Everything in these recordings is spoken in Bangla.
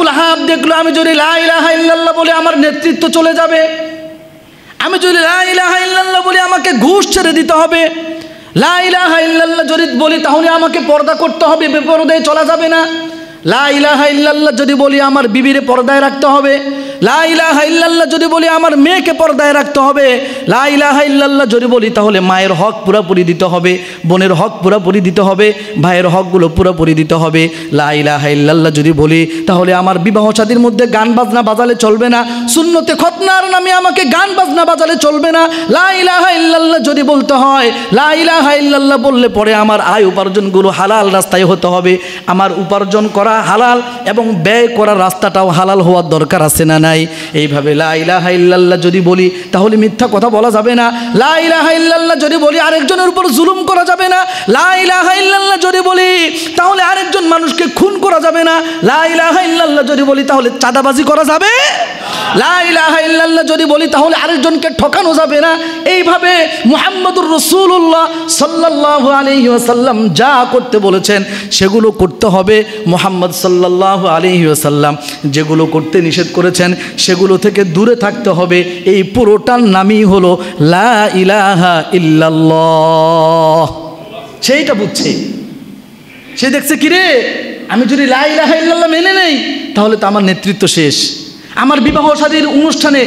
লাহাব দেখলো আমি যদি লা ইলাহা ইল্লাল্লাহ বলে আমার নেতৃত্ব চলে যাবে, আমি যদি লা ইলাহা ইল্লাল্লাহ বলি আমাকে ঘুষ ছেড়ে দিতে হবে, লা ইলাহা ইল্লাল্লাহ যদি বলি তাহলে আমাকে পর্দা করতে হবে, বেপরদায় চলা যাবে না, লা ইলাহা ইল্লাল্লাহ যদি বলি আমার বিবিরে পর্দায় রাখতে হবে, লা ইলাহা ইল্লাল্লাহ যদি বলি আমার মেয়েকে পর্দায় রাখতে হবে, লা ইলাহা ইল্লাল্লাহ যদি বলি তাহলে মায়ের হক পুরোপুরি দিতে হবে, বোনের হক পুরোপুরি দিতে হবে, ভাইয়ের হকগুলো পুরোপুরি দিতে হবে, লা ইলাহা ইল্লাল্লাহ যদি বলি তাহলে আমার বিবাহ শাদীর মধ্যে গান বাজনা বাজালে চলবে না, সুন্নতে খতনার নামে আমাকে গান বাজনা বাজালে চলবে না, লা ইলাহা ইল্লাল্লাহ যদি বলতে হয়, লা ইলাহা ইল্লাল্লাহ বললে পরে আমার আয় উপার্জনগুলো হালাল রাস্তায় হতে হবে, আমার উপার্জন করা হালাল এবং ব্যয় করার রাস্তাটাও হালাল হওয়ার দরকার আছে না নাই? এইভাবে লা ইলাহা ইল্লাল্লাহ যদি বলি তাহলে মিথ্যা কথা বলা যাবে না, লা ইলাহা ইল্লাল্লাহ যদি বলি আরেকজনের উপর জুলুম করা যাবে না, লা ইলাহা ইল্লাল্লাহ যদি বলি তাহলে আরেকজন মানুষকে খুন করা যাবে না, লা ইলাহা ইল্লাল্লাহ যদি বলি তাহলে চাঁদাবাজি করা যাবে, লা ইলাহা ইল্লাল্লাহ যদি বলি তাহলে আরেকজনকে ঠকানো যাবে না। এইভাবে মুহাম্মদুর রাসূলুল্লাহ সাল্লাল্লাহু আলাইহি ওয়াসাল্লাম যা করতে বলেছেন সেগুলো করতে হবে। মুহাম্মদ সাল্লাল্লাহু আলাইহি ওয়াসাল্লাম যেগুলো করতে নিষেধ করেছেন সেগুলো থেকে দূরে থাকতে হবে। এই পুরোটার নামই হলো লা ইলাহা ইল্লাল্লাহ। সেইটা বুঝছে, সে দেখছে কিরে আমি যদি লা ইলাহা ইল্লাল্লাহ মেনে নেই তাহলে তো আমার নেতৃত্ব শেষ, আমার বিবাহ শাদীর অনুষ্ঠানে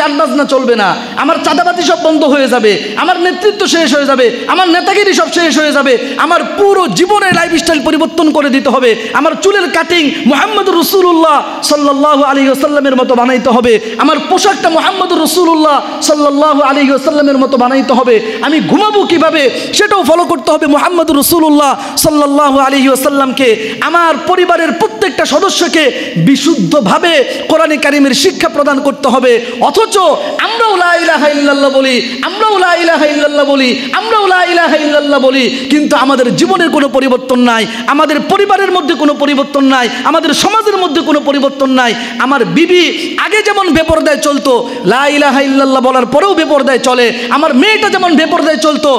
গান বাজনা চলবে না, আমার চাঁদাবাজি সব বন্ধ হয়ে যাবে, আমার নেতৃত্ব শেষ হয়ে যাবে, আমার নেতাগিরি সব শেষ হয়ে যাবে, আমার পুরো জীবনের লাইফস্টাইল পরিবর্তন করে দিতে হবে, আমার চুলের কাটিং মুহাম্মদুর রাসূলুল্লাহ সাল্লাল্লাহু আলাইহি ওয়াসাল্লামের মতো বানাইতে হবে, আমার পোশাকটা মুহাম্মদুর রাসূলুল্লাহ সাল্লাল্লাহু আলাইহি ওয়াসাল্লামের মতো বানাইতে হবে, আমি ঘুমাবো কিভাবে সেটাও ফলো করতে হবে মুহাম্মদুর রাসূলুল্লাহ সাল্লাল্লাহু আলাইহি ওয়াসাল্লামকে, আমার পরিবারের প্রত্যেকটা সদস্যকে বিশুদ্ধভাবে কোরআন কারীমের শিক্ষা প্রদান করতে হবে। অথচ আমরাও লা ইলাহা ইল্লাল্লাহ বলি, আমরাও লা ইলাহা ইল্লাল্লাহ বলি, আমরাও লা ইলাহা ইল্লাল্লাহ বলি, কিন্তু আমাদের জীবনের কোনো পরিবর্তন নাই, আমাদের পরিবারের মধ্যে কোনো পরিবর্তন নাই, আমাদের সমাজের মধ্যে কোনো পরিবর্তন নাই। আমার বিবি আগে যেমন বেপরদায় চলতো, লা ইলাহা ইল্লাল্লাহ বলার পরেও বেপরদায় চলে, আমার মেয়েটা যেমন বেপরদায় চলতো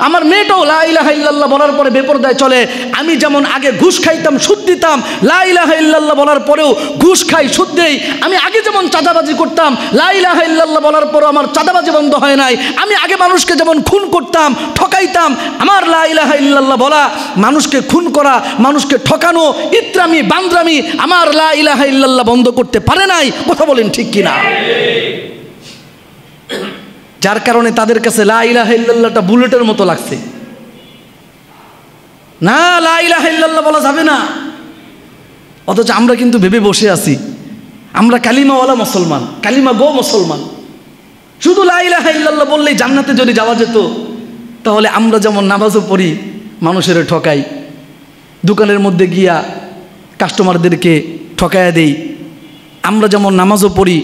আমার মেয়েটাও লা ইলাহা ইল্লাল্লাহ বলার পরে বেপরদায় চলে। আমি যেমন আগে ঘুষ খাইতাম, সুদ দিতাম, লা ইলাহা ইল্লাল্লাহ বলার পরেও ঘুষ খাই, সুদ দেই, আমি আগে যেমন চাঁদাবাজি করতাম, লা ইলাহা ইল্লাল্লাহ বলার পরও আমার চাঁদাবাজি বন্ধ হয় নাই, আমি আগে মানুষকে যেমন খুন করতাম, ঠকাইতাম, আমার লা ইলাহা ইল্লাল্লাহ বলা, মানুষকে খুন করা, মানুষকে ঠকানো, ইত্রামি বান্দ্রামি আমার লা ইলাহা ইল্লাল্লাহ বন্ধ করতে পারে নাই। কথা বলেন ঠিক কিনা? যার কারণে তাদের কাছে লা ইলাহা ইল্লাল্লাহটা বুলেটের মতো লাগছে। না, লা ইলাহা ইল্লাল্লাহ বলা যাবে না। অথচ আমরা কিন্তু ভেবে বসে আছি আমরা কালিমাওয়ালা মুসলমান, কালিমা গো মুসলমান, শুধু লা ইলাহা ইল্লাল্লাহ বললেই জান্নাতে যদি যাওয়া যেত তাহলে আমরা যেমন নামাজও পড়ি, মানুষের ঠকাই, দোকানের মধ্যে গিয়া কাস্টমারদেরকে ঠকায়া দেই, আমরা যেমন নামাজও পড়ি,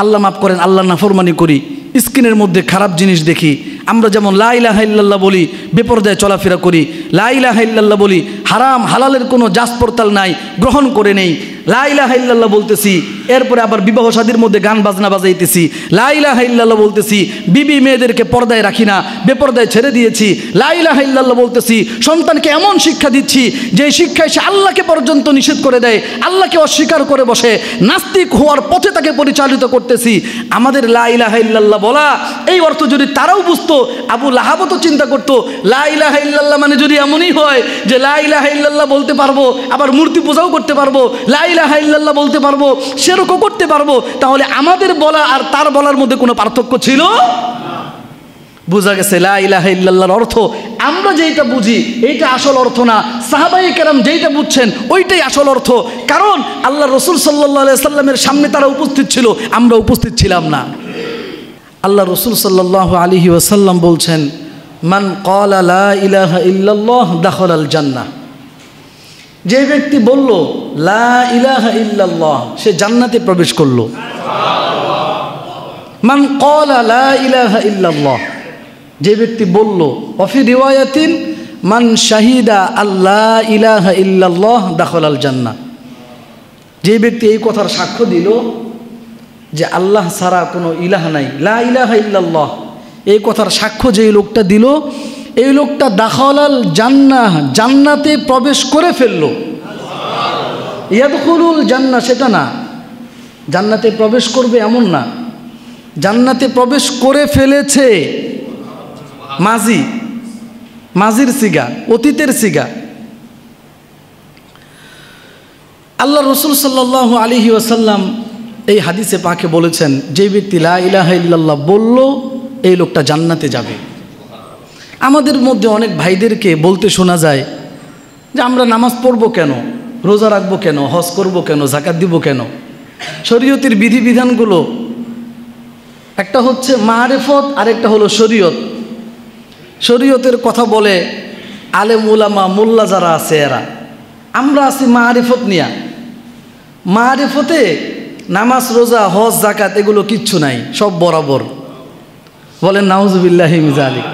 আল্লাহ মাফ করেন আল্লাহ নাফরমানি করি, স্ক্রিনের মধ্যে খারাপ জিনিস দেখি, আমরা যেমন লা ইলাহা ইল্লাল্লাহ বলি, বেপরদায় চলাফেরা করি, লা ইলাহা ইল্লাল্লাহ বলি, হারাম হালালের কোনো জাস পড়তাল নাই, গ্রহণ করে নেই, লা ইলাহা ইল্লাল্লাহ বলতেছি, এরপরে আবার বিবাহ শাদীর মধ্যে গান বাজনা বাজাইতেছি, লা ইলাহা ইল্লাল্লাহ বলতেছি, বিবি মেয়েদেরকে পর্দায় রাখি না, বেপর্দায় ছেড়ে দিয়েছি, লা ইলাহা ইল্লাল্লাহ বলতেছি, সন্তানকে এমন শিক্ষা দিচ্ছি যে শিক্ষায় সে আল্লাহকে পর্যন্ত নিষেধ করে দেয়, আল্লাহকে অস্বীকার করে বসে, নাস্তিক হওয়ার পথে তাকে পরিচালিত করতেছি। আমাদের লা ইলাহা ইল্লাল্লাহ বলা এই অর্থ যদি তারাও বুঝতো, আবু লাহাবও তো চিন্তা করতো লা ইলাহা ইল্লাল্লাহ মানে যদি এমনই হয় যে লা ইলাহা ইল্লাল্লাহ বলতে পারবো আবার মূর্তি পূজাও করতে পারবো, লা ইলাহা ইল্লাল্লাহ বলতে পারবো, সেরকম করতে পারবো, তাহলে আমাদের বলা আর তার বলার মধ্যে কোনো পার্থক্য ছিল? বোঝা গেছে লা ইলাহা ইল্লাল্লাহর অর্থ আমরা যেটা বুঝি এইটা আসল অর্থ না, সাহাবায়ে কেরাম যেটা বুঝছেন ওইটাই আসল অর্থ। কারণ আল্লাহ রাসূল সাল্লাল্লাহু আলাইহি সাল্লামের সামনে তারা উপস্থিত ছিল, আমরা উপস্থিত ছিলাম না। আল্লাহ রাসূল সাল্লাল্লাহু আলাইহি ওয়াসাল্লাম বলছেন, মান ক্বালা লা ইলাহা ইল্লাল্লাহ দাখালাল জান্নাহ, যে ব্যক্তি বলল লা ইলাহা ইল্লাল্লাহ সে জান্নাতে প্রবেশ করলো। মান ক্বালা লা ইলাহা ইল্লাল্লাহ, যে ব্যক্তি বলল, ওয়াফি রিওয়ায়াতিন মান শাহিদা আল্লাহ ইলাহা ইল্লাল্লাহ দাখালাল জান্নাহ, যে ব্যক্তি এই কথার সাক্ষ্য দিল যে আল্লাহ ছাড়া কোনো ইলাহ নাই, লা ইলাহা ইল্লাল্লাহ, এই কথার সাক্ষ্য যে লোকটা দিল এই লোকটা দাখালাল জান্নাহ, জান্নাতে প্রবেশ করে ফেললো। ইয়াদখুলুল জান্নাহ সেটা না, জান্নাতে প্রবেশ করবে এমন না, জান্নাতে প্রবেশ করে ফেলেছে, মাজির সিগা, অতীতের সিগা। আল্লাহ রসুল সাল্লাল্লাহু আলাইহি ওয়াসাল্লাম এই হাদিসে পাকে বলেছেন, যে ব্যক্তি লা ইলাহা ইল্লাল্লাহ বলল এই লোকটা জান্নাতে যাবে। আমাদের মধ্যে অনেক ভাইদেরকে বলতে শোনা যায় যে আমরা নামাজ পড়বো কেন, রোজা রাখবো কেন, হজ করবো কেন, যাকাত দিব কেন। শরীয়তের বিধিবিধানগুলো একটা হচ্ছে মারিফত আর একটা হলো শরীয়ত। শরীয়তের কথা বলে আলেম উলামা মোল্লা যারা আছে এরা, আমরা আছি মারিফত নিয়া। মারিফতে নামাজ রোজা হজ যাকাত এগুলো কিচ্ছু নাই, সব বরাবর। বলেন নাউজুবিল্লাহি মিন যালিক।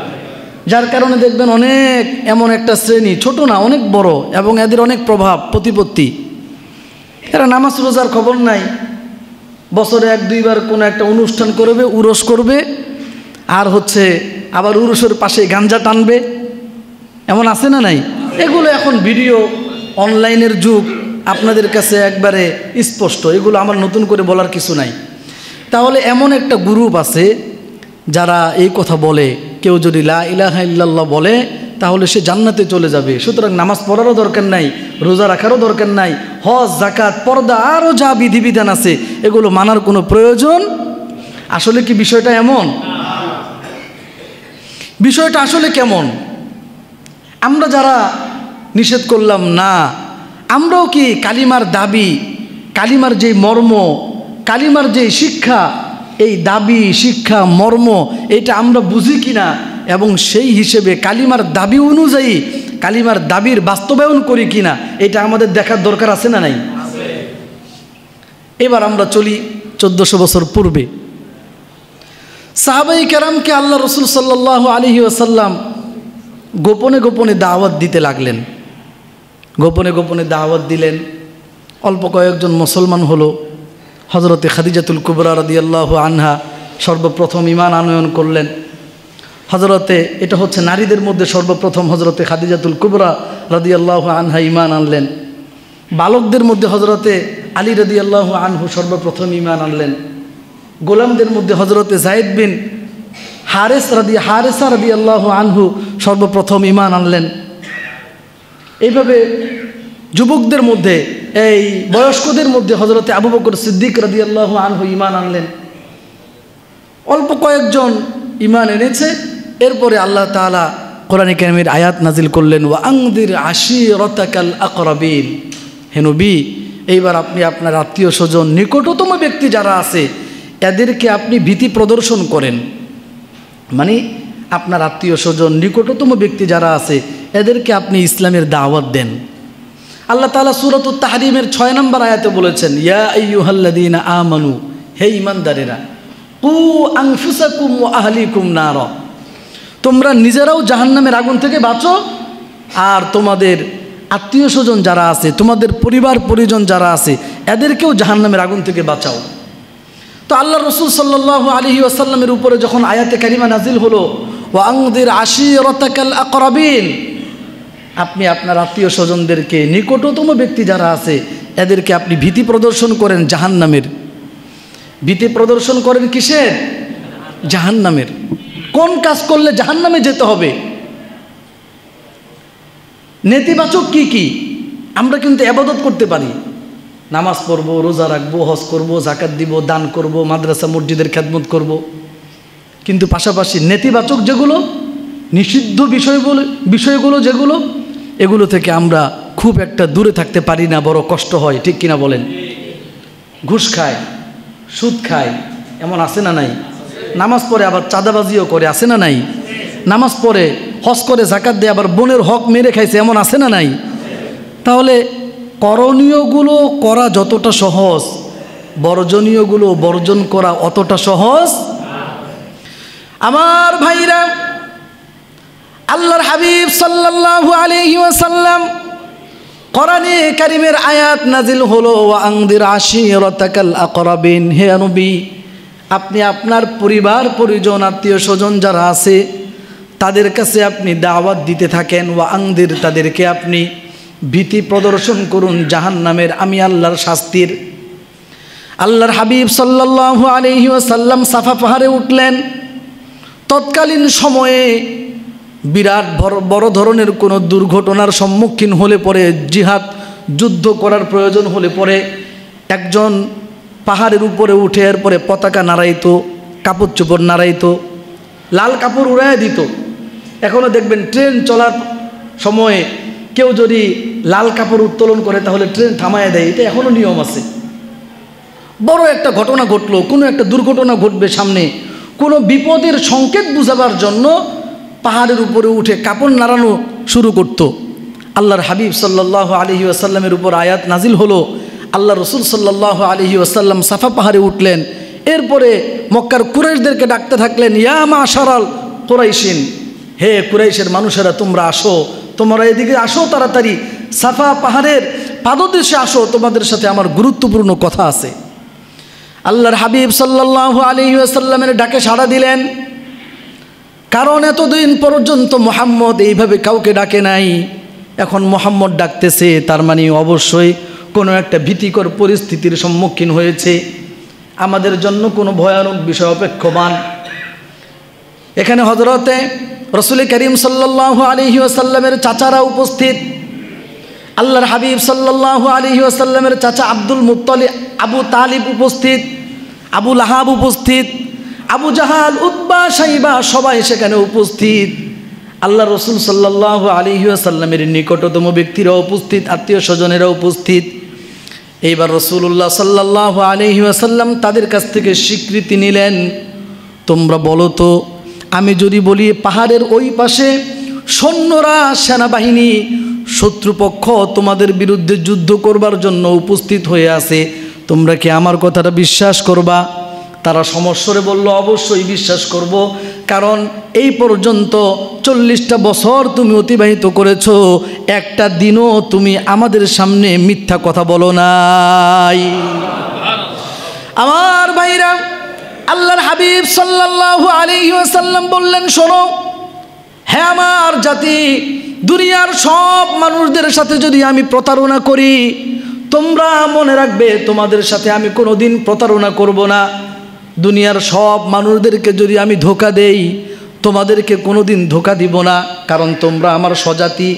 যার কারণে দেখবেন অনেক এমন একটা শ্রেণী, ছোট না অনেক বড়, এবং এদের অনেক প্রভাব প্রতিপত্তি। এরা নামাজ রোজার খবর নাই, বছরে 1-2বার কোনো একটা অনুষ্ঠান করবে, উরস করবে, আর হচ্ছে আবার উরসের পাশে গাঞ্জা টানবে, এমন আছে না নাই? এগুলো এখন ভিডিও অনলাইনের যুগ, আপনাদের কাছে একবারে স্পষ্ট, এগুলো আমার নতুন করে বলার কিছু নাই। তাহলে এমন একটা গ্রুপ আছে যারা এই কথা বলে, কেউ যদি লা ইলাহা ইল্লাল্লাহ বলে তাহলে সে জান্নাতে চলে যাবে। সুতরাং নামাজ পড়ারও দরকার নাই, রোজা রাখারও দরকার নাই, হজ যাকাত পর্দা আরও যা বিধিবিধান আছে এগুলো মানার কোনো প্রয়োজন। আসলে কি বিষয়টা এমন? বিষয়টা আসলে কেমন? আমরা যারা নিষেধ করলাম না, আমরাও কি কালিমার দাবি, কালিমার যেই মর্ম, কালিমার যেই শিক্ষা, এই দাবি শিক্ষা মর্ম এটা আমরা বুঝি কিনা, এবং সেই হিসেবে কালিমার দাবি অনুযায়ী কালিমার দাবির বাস্তবায়ন করি কিনা, এটা আমাদের দেখার দরকার আছে না নাই? এবার আমরা চলি 1400 বছর পূর্বে। সাহাবায়ে কেরামকে আল্লাহ রসুল সাল্লাল্লাহু আলাইহি ওয়াসাল্লাম গোপনে গোপনে দাওয়াত দিতে লাগলেন। গোপনে গোপনে দাওয়াত দিলেন, অল্প কয়েকজন মুসলমান হলো। হজরতে খাদিজাতুল কুবরা রাদিয়াল্লাহু আনহা সর্বপ্রথম ঈমান আনয়ন করলেন। হজরতে, এটা হচ্ছে নারীদের মধ্যে সর্বপ্রথম হজরতে খাদিজাতুল কুবরা রাদিয়াল্লাহু আনহা ঈমান আনলেন। বালকদের মধ্যে হজরতে আলী রাদিয়াল্লাহু আনহু সর্বপ্রথম ঈমান আনলেন। গোলামদের মধ্যে হজরতে যায়েদ বিন হারেসা রাদিয়াল্লাহু আনহু সর্বপ্রথম ঈমান আনলেন। এইভাবে যুবকদের মধ্যে, এই বয়স্কদের মধ্যে হজরতে আবু বকর সিদ্দিক রাদিয়াল্লাহু আনহু ঈমান আনলেন। অল্প কয়েকজন ঈমান এনেছে। এরপরে আল্লাহ তাআলা কোরআনে কারীমের আয়াত নাজিল করলেন, ওয়া আনদির আশীরাতাকাল আকরাবিন। হে নবী, এইবার আপনি আপনার আত্মীয় স্বজন নিকটতম ব্যক্তি যারা আছে এদেরকে আপনি ভীতি প্রদর্শন করেন। মানে আপনার আত্মীয় স্বজন নিকটতম ব্যক্তি যারা আছে এদেরকে আপনি ইসলামের দাওয়াত দেন। আল্লাহ তাআলা সূরাতুত তাহরিমের 6 নম্বর আয়াতে বলেছেন, ইয়া আইয়ুহাল্লাযীনা আমানু, হে ঈমানদারেরা, কু আনফুসাকুম ওয়া আহলিকুম নার, তোমরা নিজেরাও জাহান্নামের আগুন থেকে বাঁচো, আর তোমাদের আত্মীয় স্বজন যারা আছে, তোমাদের পরিবার পরিজন যারা আছে এদেরকেও জাহান্নামের আগুন থেকে বাঁচাও। তো আল্লাহ রসুল সাল্লাল্লাহু আলাইহি ওয়াসাল্লামের উপরে যখন আয়াতে কারিমা নাজিল হলো, ওয়া আনদির আশীরাতাকাল আকরাবিন, আপনি আপনার আত্মীয় স্বজনদেরকে নিকটতম ব্যক্তি যারা আছে এদেরকে আপনি ভীতি প্রদর্শন করেন জাহান্নামের। ভীতি প্রদর্শন করেন কিসের? জাহান্নামের। কোন কাজ করলে জাহান্নামে যেতে হবে? নেতিবাচক কি কি? আমরা কিন্তু ইবাদত করতে পারি, নামাজ পড়বো, রোজা রাখবো, হজ করবো, যাকাত দিব, দান করব, মাদ্রাসা মসজিদের খেদমত করব, কিন্তু পাশাপাশি নেতিবাচক যেগুলো, নিষিদ্ধ বিষয়গুলো যেগুলো, এগুলো থেকে আমরা খুব একটা দূরে থাকতে পারি না, বড় কষ্ট হয়, ঠিক কিনা বলেন? ঘুষ খায়, সুদ খায়, এমন আছে না নাই? নামাজ পড়ে আবার চাঁদাবাজিও করে, আছে না নাই? নামাজ পড়ে, হজ করে, যাকাত দেয়, আবার বোনের হক মেরে খাইছে, এমন আছে না নাই? তাহলে করণীয়গুলো করা যতটা সহজ, বর্জনীয়গুলো বর্জন করা অতটা সহজ। আমার ভাইরা, আল্লাহর হাবিব সাল্লাল্লাহু আলাইহি ওয়াসাল্লাম কোরআনে কারীমের আয়াত নাজিল হলো, ওয়া আনদির আশীরাতাকাল আকরাবিন, হে নবী, আপনি আপনার পরিবার পরিজন আত্মীয় স্বজন যারা আছে তাদের কাছে আপনি দাওয়াত দিতে থাকেন। ওয়া আনদির, তাদেরকে আপনি ভীতি প্রদর্শন করুন জাহান্নামের, আমি আল্লাহর শাস্তির। আল্লাহর হাবিব সাল্লাল্লাহু আলাইহি ওয়াসাল্লাম সাফা পাহাড়ে উঠলেন। তৎকালীন সময়ে বিরাট বড় ধরনের কোনো দুর্ঘটনার সম্মুখীন হলে পরে, জিহাদ যুদ্ধ করার প্রয়োজন হলে পরে একজন পাহাড়ের উপরে উঠে এরপরে পতাকা নাড়াইতো, কাপড় চোপড় নাড়াইতো, লাল কাপড় উড়াইয়া দিত। এখনও দেখবেন ট্রেন চলার সময়ে কেউ যদি লাল কাপড় উত্তোলন করে তাহলে ট্রেন থামায় দেয়, এটা এখনও নিয়ম আছে। বড় একটা ঘটনা ঘটলো, কোনো একটা দুর্ঘটনা ঘটবে সামনে, কোনো বিপদের সংকেত বুঝাবার জন্য পাহাড়ের উপরে উঠে কাপড় নাড়ানো শুরু করত। আল্লাহর হাবিব সাল্লাল্লাহু আলাইহি ওয়াসাল্লামের উপর আয়াত নাজিল হলো। আল্লাহ রসুল সাল্লাল্লাহু আলাইহি ওয়াসাল্লাম সাফা পাহাড়ে উঠলেন। এরপরে মক্কার কুরাইশদেরকে ডাকতে থাকলেন, ইয়া মাশারাল কুরাইশিন, হে কুরাইশের মানুষেরা তোমরা আসো, তোমরা এদিকে আসো, তাড়াতাড়ি সাফা পাহাড়ের পাদদেশে আসো, তোমাদের সাথে আমার গুরুত্বপূর্ণ কথা আছে। আল্লাহর হাবিব সাল্লাল্লাহু আলাইহি ওয়াসাল্লামের ডাকে সাড়া দিলেন, কারণ এতদিন পর্যন্ত মুহাম্মদ এইভাবে কাউকে ডাকে নাই। এখন মুহাম্মদ ডাকতেছে, তার মানে অবশ্যই কোনো একটা ভীতিকর পরিস্থিতির সম্মুখীন হয়েছে, আমাদের জন্য কোনো ভয়ানক বিষয় অপেক্ষমান। এখানে হযরতে রাসূল করিম সাল্লাল্লাহু আলাইহি ওয়াসাল্লামের চাচারা উপস্থিত। আল্লাহর হাবিব সাল্লাল্লাহু আলাইহি ওয়াসাল্লামের চাচা আব্দুল মুত্তালিব, আবু তালিব উপস্থিত, আবু লাহাব উপস্থিত, আবু জাহাল, উতবা, শাইবা সবাই সেখানে উপস্থিত। আল্লাহ রসুল সাল্লাল্লাহু আলাইহি ওয়াসাল্লামের নিকটতম ব্যক্তিরা উপস্থিত, আত্মীয় স্বজনেরা উপস্থিত। এইবার রাসূলুল্লাহ সাল্লাল্লাহু আলাইহি ওয়াসাল্লাম তাদের কাছ থেকে স্বীকৃতি নিলেন, তোমরা বলো তো, আমি যদি বলি পাহাড়ের ওই পাশে সৈন্যরা, সেনাবাহিনী, শত্রুপক্ষ তোমাদের বিরুদ্ধে যুদ্ধ করবার জন্য উপস্থিত হয়ে আছে, তোমরা কি আমার কথাটা বিশ্বাস করবা? তারা সমস্বরে বলল, অবশ্যই বিশ্বাস করব, কারণ এই পর্যন্ত 40টা বছর তুমি অতিবাহিত করেছো, একটা দিনও তুমি আমাদের সামনে মিথ্যা কথা বলো নাই। আমার ভাইরা, আল্লাহর হাবিব সাল্লাল্লাহু আলাইহি ওয়াসাল্লাম বললেন, শোনো হে আমার জাতি, দুনিয়ার সব মানুষদের সাথে যদি আমি প্রতারণা করি, তোমরা মনে রাখবে তোমাদের সাথে আমি কোনোদিন প্রতারণা করব না। দুনিয়ার সব মানুষদেরকে যদি আমি ধোঁকা দেই, তোমাদেরকে কোনোদিন ধোঁকা দিব না, কারণ তোমরা আমার স্বজাতি।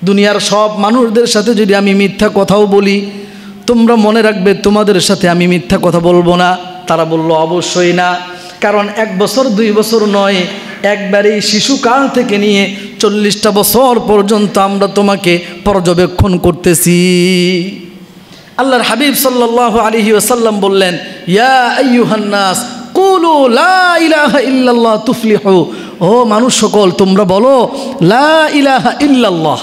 দুনিয়ার সব মানুষদের সাথে যদি আমি মিথ্যা কথাও বলি, তোমরা মনে রাখবে তোমাদের সাথে আমি মিথ্যা কথা বলবো না। তারা বলল, অবশ্যই না, কারণ 1 বছর 2 বছর নয়, একবারেই শিশুকাল থেকে নিয়ে 40টা বছর পর্যন্ত আমরা তোমাকে পর্যবেক্ষণ করতেছি। আল্লাহর হাবিব সাল্লাল্লাহু আলাইহি ওয়াসাল্লাম বললেন, ইয়া আইয়ুহান নাস কুলু লা ইলাহা ইল্লাল্লাহ তুফলিহু, ও মানুষ সকল তোমরা বলো লা ইলাহা ইল্লাল্লাহ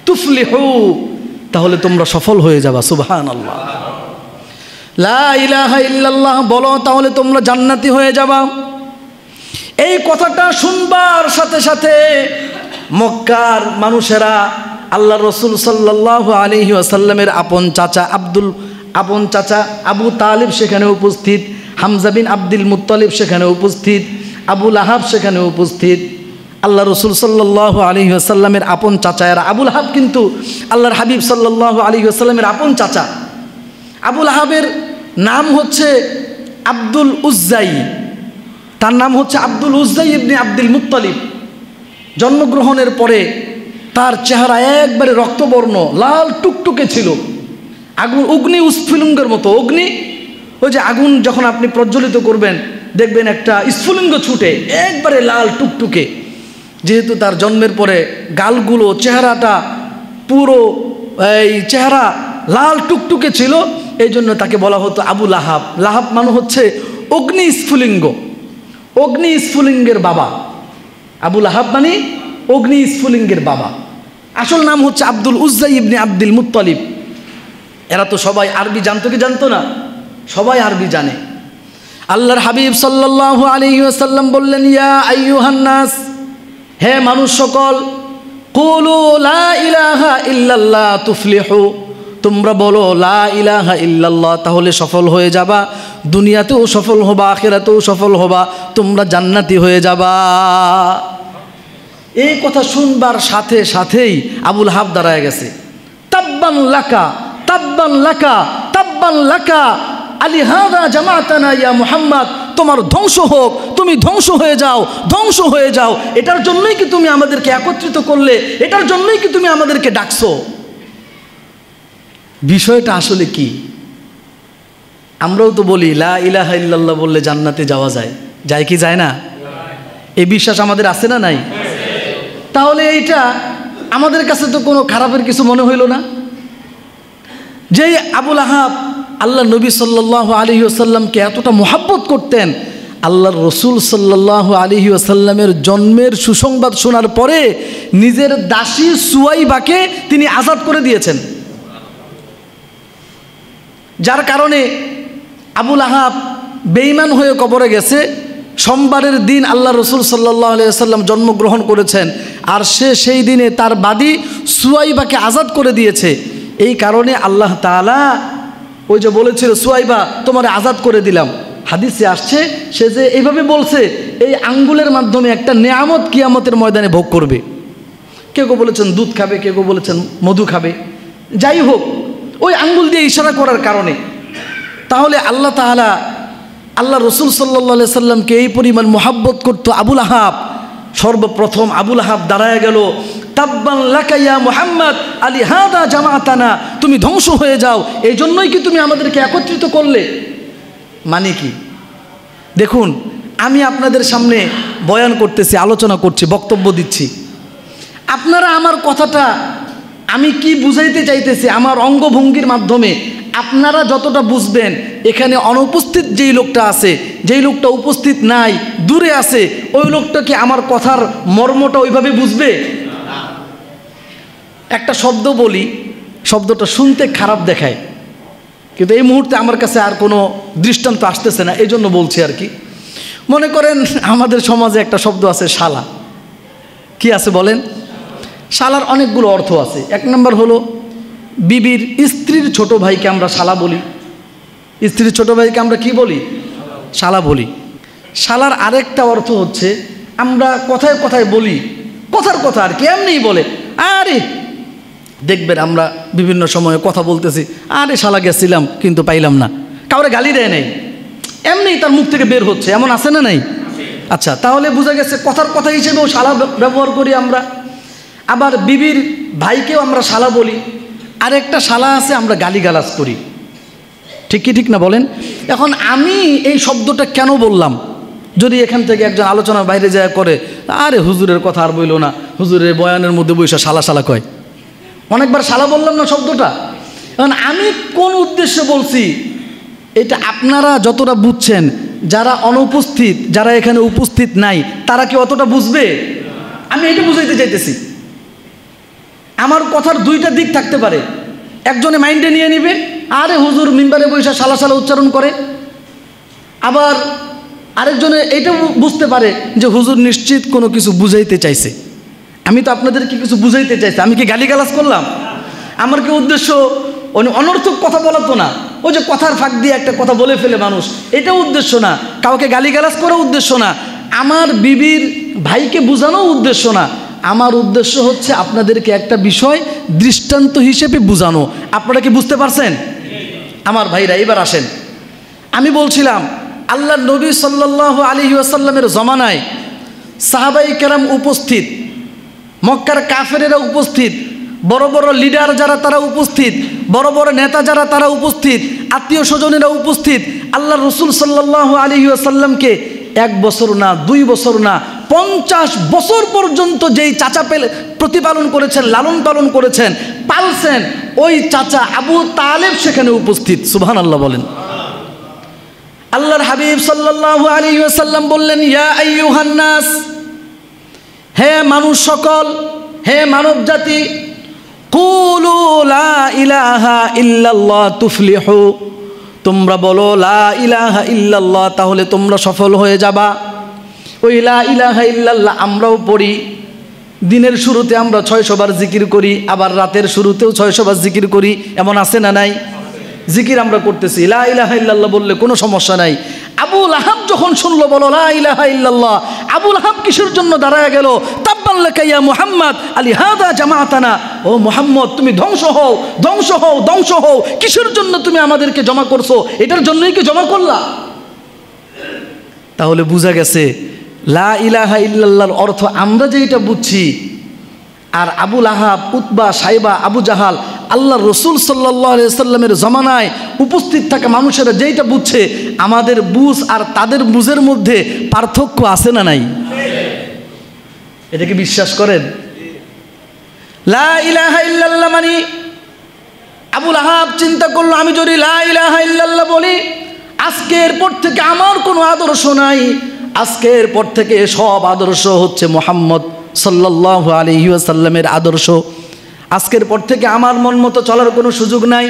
তুফলিহু, তাহলে তোমরা সফল হয়ে যাবা। সুবহানাল্লাহ। লা ইলাহা ইল্লাল্লাহ বলো, তাহলে তোমরা জান্নাতি হয়ে যাবা। এই কথাটা শুনবার সাথে সাথে মক্কার মানুষেরা আল্লাহ রসুল সাল্লাল্লাহু আলাইহি ওয়াসাল্লামের আপন চাচা আবু তালিব সেখানে উপস্থিত, হামজা বিন আব্দুল মুত্তালিব সেখানে উপস্থিত, আবু লাহাব সেখানে উপস্থিত। আল্লাহ রসুল সাল্লাল্লাহু আলাইহি ওয়াসাল্লামের আপন চাচায়েরা। আবু লাহাব কিন্তু আল্লাহর হাবিব সাল্লাল্লাহু আলাইহি ওয়াসাল্লামের আপন চাচা। আবু লাহাবের নাম হচ্ছে আব্দুল উজ্জাই, তার নাম হচ্ছে আব্দুল উজ্জাই ইবনে আব্দুল মুত্তালিব। জন্মগ্রহণের পরে তার চেহারা একবারে রক্তবর্ণ, লাল টুকটুকে ছিল, আগুন অগ্নি উৎস্ফুলিঙ্গের মতো। অগ্নি, ওই যে আগুন যখন আপনি প্রজ্বলিত করবেন দেখবেন একটা স্ফুলিঙ্গ ছুটে, একবারে লাল টুকটুকে। যেহেতু তার জন্মের পরে গালগুলো, চেহারাটা পুরো এই চেহারা লাল টুকটুকে ছিল, এই জন্য তাকে বলা হতো আবু লাহাব। লাহাব মানে হচ্ছে অগ্নি স্ফুলিঙ্গ, অগ্নি স্ফুলিঙ্গের বাবা। আবু লাহাব মানে অগ্নি স্ফুলিঙ্গের বাবা। আসল নাম হচ্ছে আব্দুল উজ্জাই ইবনে আব্দুল মুত্তালিব। এরা তো সবাই আরবি জানতো কি জানতো না? সবাই আরবি জানে। আল্লাহর হাবিব সাল্লাল্লাহু আলাইহি ওয়াসাল্লাম বললেন, ইয়া আইয়ুহান নাস, হে মানুষ সকল, কুলু লা ইলাহা ইল্লাল্লাহ তুফলিহু, তোমরা বলো লা ইলাহা ইল্লাল্লাহ, তাহলে সফল হয়ে যাবা, দুনিয়াতেও সফল হবা, আখিরাতেও সফল হবা, তোমরা জান্নাতি হয়ে যাবা। এই কথা শুনবার সাথে সাথেই আবুল আহাব দাঁড়ায় গেছে। তাব্বান লাকা তাব্বান লাকা তাব্বান লাকা আলিহাদা জামাতানা ইয়া মুহাম্মদ, তোমার ধ্বংস হোক, তুমি ধ্বংস হয়ে যাও, ধ্বংস হয়ে যাও। এটার জন্যই কি তুমি আমাদেরকে একত্রিত করলে? এটার জন্যই কি তুমি আমাদেরকে ডাকছো? বিষয়টা আসলে কি? আমরাও তো বলি লা ইলাহা ইল্লাল্লাহ বললে জান্নাতে যাওয়া যায়, যায় কি যায় না? এই বিশ্বাস আমাদের আছে না নাই? তাহলে এইটা আমাদের কাছে তো কোনো খারাপের কিছু মনে হইল না। যেই আবুল আহাব আল্লাহ নবী সাল্লাল্লাহু আলাইহি ওয়াসাল্লামকে এতটা মোহাব্বত করতেন, আল্লাহর রসুল সাল্লাল্লাহু আলাইহি ওয়াসাল্লামের জন্মের সুসংবাদ শোনার পরে নিজের দাসী সুয়াইবাকে তিনি আজাদ করে দিয়েছেন। যার কারণে আবুল আহাব বেঈমান হয়ে কবরে গেছে। সোমবারের দিন আল্লাহ রসুল সাল্লাল্লাহু আলাইহি ওয়াসাল্লাম জন্মগ্রহণ করেছেন, আর সে সেই দিনে তার বাদী সুয়াইবাকে আজাদ করে দিয়েছে। এই কারণে আল্লাহ তাআলা ওই যে বলেছিল সুয়াইবা তোমার আজাদ করে দিলাম, হাদিসে আসছে সে যে এইভাবে বলছে এই আঙ্গুলের মাধ্যমে একটা নেয়ামত কিয়ামতের ময়দানে ভোগ করবে। কেউ কেউ বলেছেন দুধ খাবে, কেউ কেউ বলেছেন মধু খাবে, যাই হোক ওই আঙ্গুল দিয়ে ইশারা করার কারণে। তাহলে আল্লাহ তাআলা আল্লাহ রসুল সাল্লাল্লাহু আলাইহি সাল্লামকে এই পরিমাণ মোহাব্বত করতো আবুল আহাব। সর্বপ্রথম আবুল আহাব দাঁড়ায় গেল, তাব্বান লাকা ইয়া মুহাম্মদ আলিহাদা জামাতানা, তুমি ধ্বংস হয়ে যাও, এই জন্যই কি তুমি আমাদেরকে একত্রিত করলে? মানে কি? দেখুন, আমি আপনাদের সামনে বয়ান করতেছি, আলোচনা করছি, বক্তব্য দিচ্ছি। আপনারা আমার কথাটা আমি কি বুঝাইতে চাইতেছি আমার অঙ্গভঙ্গির মাধ্যমে আপনারা যতটা বুঝবেন, এখানে অনুপস্থিত যেই লোকটা আছে, যেই লোকটা উপস্থিত নাই, দূরে আছে, ওই লোকটা কি আমার কথার মর্মটা ওইভাবে বুঝবে? একটা শব্দ বলি, শব্দটা শুনতে খারাপ দেখায়, কিন্তু এই মুহূর্তে আমার কাছে আর কোনো দৃষ্টান্ত আসতেছে না, এই জন্য বলছি আর কি। মনে করেন আমাদের সমাজে একটা শব্দ আছে শালা। কি আছে বলেন? শালার অনেকগুলো অর্থ আছে। এক নম্বর হলো বিবির স্ত্রীর ছোট ভাইকে আমরা শালা বলি। স্ত্রীর ছোট ভাইকে আমরা কি বলি? শালা বলি। শালার আরেকটা অর্থ হচ্ছে আমরা কথায় কথায় বলি, কথার কথা আর কি, এমনিই বলে আরে, দেখবেন আমরা বিভিন্ন সময়ে কথা বলতেছি, আরে শালা গেছিলাম কিন্তু পাইলাম না, কাউরে গালি দেয় নাই, এমনি তার মুখ থেকে বের হচ্ছে, এমন আছে না নাই? আচ্ছা, তাহলে বোঝা গেছে কথার কথা হিসেবেও শালা ব্যবহার করি আমরা। আবার বিবির ভাইকেও আমরা শালা বলি। আরেকটা শালা আছে আমরা গালিগালাজ করি, ঠিক কি ঠিক না বলেন? এখন আমি এই শব্দটা কেন বললাম? যদি এখান থেকে একজন আলোচনার বাইরে যায় করে, আরে হুজুরের কথা আর বইল না, হুজুরের বয়ানের মধ্যে বইসা শালা শালা কয়, অনেকবার শালা বললাম না শব্দটা। এখন আমি কোন উদ্দেশ্যে বলছি এটা আপনারা যতটা বুঝছেন, যারা অনুপস্থিত, যারা এখানে উপস্থিত নাই, তারা কি অতটা বুঝবে? আমি এটা বুঝাইতে চাইতেছি। আমার কথার দুইটা দিক থাকতে পারে। একজনে মাইন্ডে নিয়ে নিবে, আরে হুজুর মিম্বারে বৈশা শালা শালা উচ্চারণ করে। আবার আরেকজনে এইটা বুঝতে পারে যে হুজুর নিশ্চিত কোনো কিছু বুঝাইতে চাইছে। আমি তো আপনাদেরকে কিছু বুঝাইতে চাইছি, আমি কি গালিগালাজ করলাম? আমার কি উদ্দেশ্য অনর্থক কথা বলা তো না, ওই যে কথার ফাঁক দিয়ে একটা কথা বলে ফেলে মানুষ, এটা উদ্দেশ্য না। কাউকে গালিগালাজ করা উদ্দেশ্য না। আমার বিবির ভাইকে বোঝানো উদ্দেশ্য না। আমার উদ্দেশ্য হচ্ছে আপনাদেরকে একটা বিষয় দৃষ্টান্ত হিসেবে বোঝানো। আপনারা কি বুঝতে পারছেন? আমার ভাইরা এবার আসেন। আমি বলছিলাম আল্লাহ নবী সাল্লাল্লাহু আলাইহি ওয়াসাল্লামের জমানায় সাহাবায়ে কেরাম উপস্থিত, মক্কার কাফেরেরা উপস্থিত, বড় বড় লিডার যারা তারা উপস্থিত, বড় বড় নেতা যারা তারা উপস্থিত, আত্মীয় স্বজনেরা উপস্থিত। আল্লাহ রসুল সাল্লাল্লাহু আলাইহি ওয়াসাল্লামকে 1 বছর না 2 বছর না 50 বছর পর্যন্ত যেই চাচা প্রতিপালন করেছেন, লালন পালন করেছেন, পালছেন, ওই চাচা আবু তালেব সেখানে উপস্থিত। সুবহানাল্লাহ বলেন। আল্লাহর হাবিব সাল্লাল্লাহু আলাইহি ওয়াসাল্লাম বললেন, ইয়া আইয়ুহান নাস, হে মানুষ সকল, হে মানব জাতি, কুলু লা ইলাহা ইল্লাল্লাহ তুফলিহু, তোমরা বলো লা ইলাহা ইল্লাল্লাহ, তাহলে তোমরা সফল হয়ে যাবা। ওই লা ইলাহা ইল্লাল্লাহ আমরাও পড়ি। দিনের শুরুতে আমরা 600 বার জিকির করি, আবার রাতের শুরুতেও 600 বার জিকির করি, এমন আছে না নাই? জিকির আমরা করতেছি, লা ইলাহা ইল্লাল্লাহ বললে কোনো সমস্যা নাই। আবু লাহাব যখন শুনলো বলো লা ইলাহা ইল্লাল্লাহ, আবু লাহাব কিসের জন্য দাঁড়ায় গেল? তাব্বান লাকা ইয়া মুহাম্মদ আলিহাযা জামাআতানা, ও মুহাম্মদ তুমি ধ্বংস হও, ধ্বংস হও, ধ্বংস হও। কিসের জন্য তুমি আমাদেরকে জমা করছো? এটার জন্যই কি জমা করলা? তাহলে বোঝা গেছে লা ইলাহা ইল্লাল্লাহর অর্থ আমরা যেটা বুঝছি, আর আবু লাহাব, উতবা, সাইবা, আবু জাহাল, আল্লাহর রসুল সাল্লাল্লাহু আলাইহি সাল্লামের জমানায় উপস্থিত থাকা মানুষেরা যেইটা বুঝছে, আমাদের বুঝ আর তাদের বুঝের মধ্যে পার্থক্য আছে না নাই? এটা কি বিশ্বাস করেন? লা ইলাহা ইল্লাল্লাহ মানে আবু লাহাব চিন্তা করলো, আমি যদি লা ইলাহা ইল্লাল্লাহ বলি, আজকের পর থেকে আমার কোনো আদর্শ নাই, আজকের পর থেকে সব আদর্শ হচ্ছে মুহাম্মদ সাল্লাল্লাহু আলাইহি ওয়াসাল্লামের আদর্শ। আজকের পর থেকে আমার মন মতো চলার কোনো সুযোগ নাই।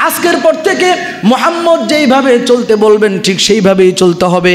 আজকের পর থেকে মুহাম্মদ যেইভাবে চলতে বলবেন ঠিক সেইভাবেই চলতে হবে।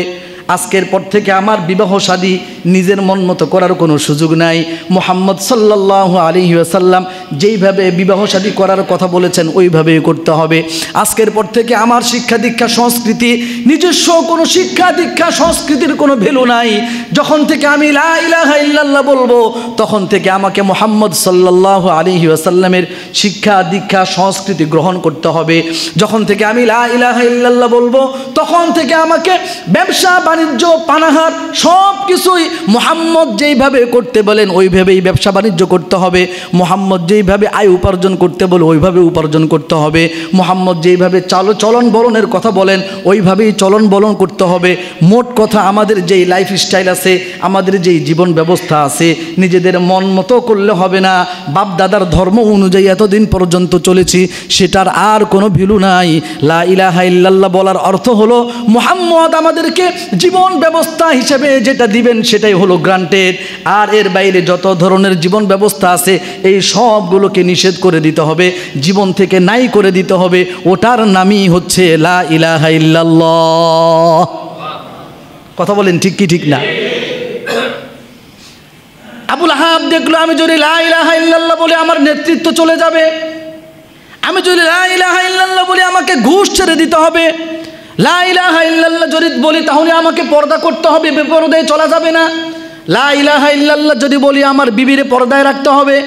আজকের পর থেকে আমার বিবাহ শাদী নিজের মন মতো করার কোনো সুযোগ নাই। মুহাম্মদ সাল্লাল্লাহু আলাইহি ওয়াসাল্লাম যেইভাবে বিবাহ শাদী করার কথা বলেছেন ওইভাবেই করতে হবে। আজকের পর থেকে আমার শিক্ষা দীক্ষা সংস্কৃতি, নিজস্ব কোনো শিক্ষা দীক্ষা সংস্কৃতির কোনো ভ্যালু নাই। যখন থেকে আমি লা ইলাহা ইল্লাল্লাহ বলবো, তখন থেকে আমাকে মুহাম্মদ সাল্লাল্লাহু আলাইহি ওয়াসাল্লামের শিক্ষা দীক্ষা সংস্কৃতি গ্রহণ করতে হবে। যখন থেকে আমি লা ইলাহা ইল্লাল্লাহ বলবো, তখন থেকে আমাকে ব্যবসা বাণিজ্য পানাহার সব কিছুই মুহাম্মদ যেইভাবে করতে বলেন ওইভাবেই ব্যবসা বাণিজ্য করতে হবে। মুহাম্মদ যেইভাবে আয় উপার্জন করতে বলে ওইভাবে উপার্জন করতে হবে। মুহাম্মদ যেইভাবে চলন বলনের কথা বলেন ওইভাবেই চলন বলন করতে হবে। মোট কথা আমাদের যেই লাইফ স্টাইল আছে, আমাদের যেই জীবন ব্যবস্থা আছে, নিজেদের মন মতো করলে হবে না। বাপ দাদার ধর্ম অনুযায়ী এতদিন পর্যন্ত চলেছি, সেটার আর কোনো ভ্যালু নাই। লা ইলাহা ইল্লাল্লাহ বলার অর্থ হলো মুহাম্মদ আমাদেরকে জীবন ব্যবস্থা হিসেবে যেটা দিবেন সেটাই হলো গ্রান্টেড। আর এর বাইরে যত ধরনের জীবন ব্যবস্থা আছে এই সবগুলোকে নিষেধ করে দিতে হবে, জীবন থেকে নাই করে দিতে হবে। ওটার নামই হচ্ছে লা ইলাহা ইল্লাল্লাহ। কথা বলেন ঠিক কি ঠিক না? আবু লাহাব দেখলো, আমি যদি লা ইলাহা ইল্লাল্লাহ বলে আমার নেতৃত্ব চলে যাবে, আমি যদি লা ইলাহা ইল্লাল্লাহ বলে আমাকে ঘুষ ছেড়ে দিতে হবে, লা ইলাহা ইল্লাল্লাহ যদি বলি তাহলে আমাকে পর্দা করতে হবে, বেপরদায় চলা যাবে না। লা ইলাহা ইল্লাল্লাহ যদি বলি আমার বিবিরে পর্দায় রাখতে হবে,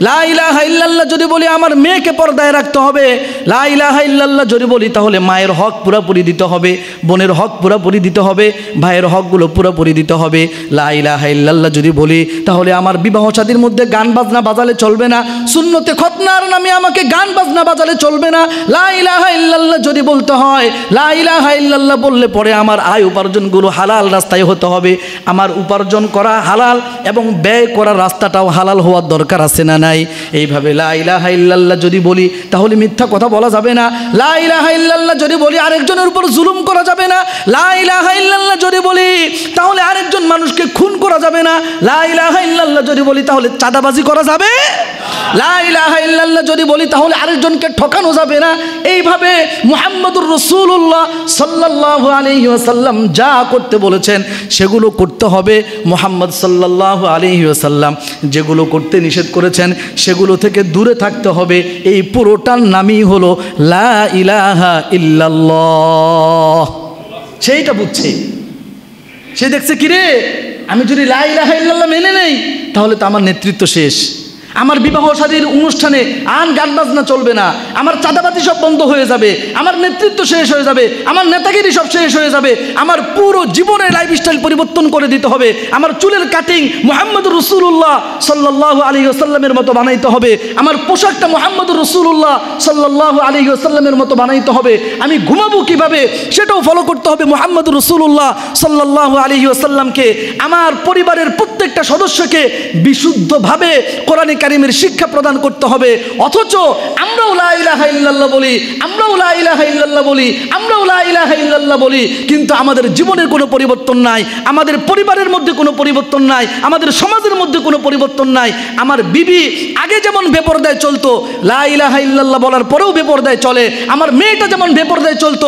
লা ইলাহা ইল্লাল্লাহ যদি বলি আমার মেয়েকে পর্দায় রাখতে হবে, লা ইলাহা ইল্লাল্লাহ যদি বলি তাহলে মায়ের হক পুরোপুরি দিতে হবে, বোনের হক পুরোপুরি দিতে হবে, ভাইয়ের হকগুলো পুরোপুরি দিতে হবে। লা ইলাহা ইল্লাল্লাহ যদি বলি তাহলে আমার বিবাহ শাদীর মধ্যে গান বাজনা বাজালে চলবে না, সুন্নতে খতনার নামে আমাকে গান বাজনা বাজালে চলবে না। লা ইলাহা ইল্লাল্লাহ যদি বলতে হয়, লা ইলাহা ইল্লাল্লাহ বললে পরে আমার আয় উপার্জনগুলো হালাল রাস্তায় হতে হবে। আমার উপার্জন করা হালাল এবং ব্যয় করার রাস্তাটাও হালাল হওয়ার দরকার আছে না নাই? এইভাবে লা ইলাহা ইল্লাল্লাহ যদি বলি তাহলে মিথ্যা কথা বলা যাবে না। লা ইলাহা ইল্লাল্লাহ যদি বলি আরেকজনের উপর জুলুম করা যাবে না। লা ইলাহা ইল্লাল্লাহ যদি বলি তাহলে আরেকজন মানুষকে খুন করা যাবে না। লা ইলাহা ইল্লাল্লাহ যদি বলি তাহলে চাঁদাবাজি করা যাবে। লা ইলাহা ইল্লাল্লাহ যদি বলি তাহলে আরেকজনকে ঠকানো যাবে না। এইভাবে মুহাম্মদুর রাসূলুল্লাহ সাল্লাল্লাহু আলাইহি ওয়াসাল্লাম যা করতে বলেছেন সেগুলো করতে হবে। মুহাম্মদ সাল্লাল্লাহু আলাইহি ওয়াসাল্লাম যেগুলো করতে নিষেধ করেছেন সেগুলো থেকে দূরে থাকতে হবে। এই পুরোটার নামই হলো লা ইলাহা ইল্লাল্লাহ। সেইটা বুঝছে, সে দেখছে কিরে আমি যদি লা ইলাহা ইল্লাল্লাহ মেনে নেই তাহলে তো আমার নেতৃত্ব শেষ, আমার বিবাহ শাদীর অনুষ্ঠানে গান বাজনা চলবে না, আমার চাঁদাবাজি সব বন্ধ হয়ে যাবে, আমার নেতৃত্ব শেষ হয়ে যাবে, আমার নেতাগিরি সব শেষ হয়ে যাবে, আমার পুরো জীবনের লাইফস্টাইল পরিবর্তন করে দিতে হবে, আমার চুলের কাটিং মুহাম্মদুর রাসূলুল্লাহ সাল্লাল্লাহু আলাইহি ওয়াসাল্লামের মতো বানাইতে হবে, আমার পোশাকটা মুহাম্মদুর রাসূলুল্লাহ সাল্লাল্লাহু আলাইহি ওয়াসাল্লামের মতো বানাইতে হবে, আমি ঘুমাবো কিভাবে সেটাও ফলো করতে হবে মুহাম্মদুর রাসূলুল্লাহ সাল্লাল্লাহু আলাইহি ওয়াসাল্লামকে। আমার পরিবারের প্রত্যেকটা সদস্যকে বিশুদ্ধভাবে কোরআনে কারীমের শিক্ষা প্রদান করতে হবে। অথচ আমরাও লা ইলাহা ইল্লাল্লাহ বলি, আমরাও লা ইলাহা ইল্লাল্লাহ বলি, আমরাও লা ইলাহা ইল্লাল্লাহ বলি, কিন্তু আমাদের জীবনের কোনো পরিবর্তন নাই, আমাদের পরিবারের মধ্যে কোনো পরিবর্তন নাই, আমাদের সমাজের মধ্যে কোনো পরিবর্তন নাই। আমার বিবি আগে যেমন বেপরদায় চলতো, লা ইলাহা ইল্লাল্লাহ বলার পরেও বেপরদায় চলে। আমার মেয়েটা যেমন বেপরদায় চলতো,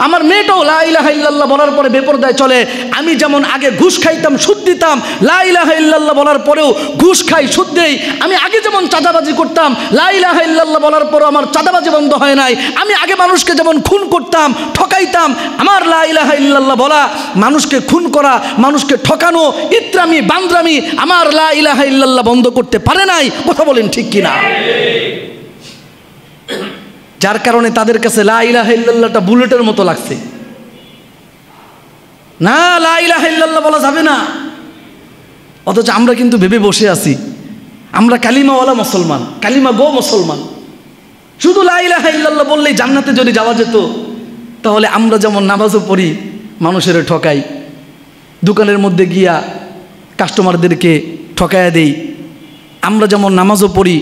আমার মেয়েটাও লা ইলাহা ইল্লাল্লাহ বলার পরে বেপরদায় চলে। আমি যেমন আগে ঘুষ খাইতাম, সুদ দিতাম, লা ইলাহা ইল্লাল্লাহ বলার পরেও ঘুষ খাই, সুদ দেই, আমি আগে যেমন চাঁদাবাজি করতাম, লা ইলাহা ইল্লাল্লাহ বলার পরও আমার চাঁদাবাজি বন্ধ হয় নাই। আমি আগে মানুষকে যেমন খুন করতাম, ঠকাইতাম, আমার লা ইলাহা ইল্লাল্লাহ বলা, মানুষকে খুন করা, মানুষকে ঠকানো, ইত্রামি বান্দ্রামি আমার লা ইলাহা ইল্লাল্লাহ বন্ধ করতে পারে নাই। কথা বলেন ঠিক কিনা? যার কারণে তাদের কাছে লা ইলাহা ইল্লাল্লাহটা বুলেটের মতো লাগছে। না, লা ইলাহা ইল্লাল্লাহ বলা যাবে না। অথচ আমরা কিন্তু ভেবে বসে আছি আমরা কালিমাওয়ালা মুসলমান, কালিমা গো মুসলমান। শুধু লা ইলাহা ইল্লাল্লাহ বললেই জান্নাতে যদি যাওয়া যেত, তাহলে আমরা যেমন নামাজও পড়ি, মানুষের ঠকাই, দোকানের মধ্যে গিয়া কাস্টমারদেরকে ঠকায়া দেই, আমরা যেমন নামাজও পড়ি,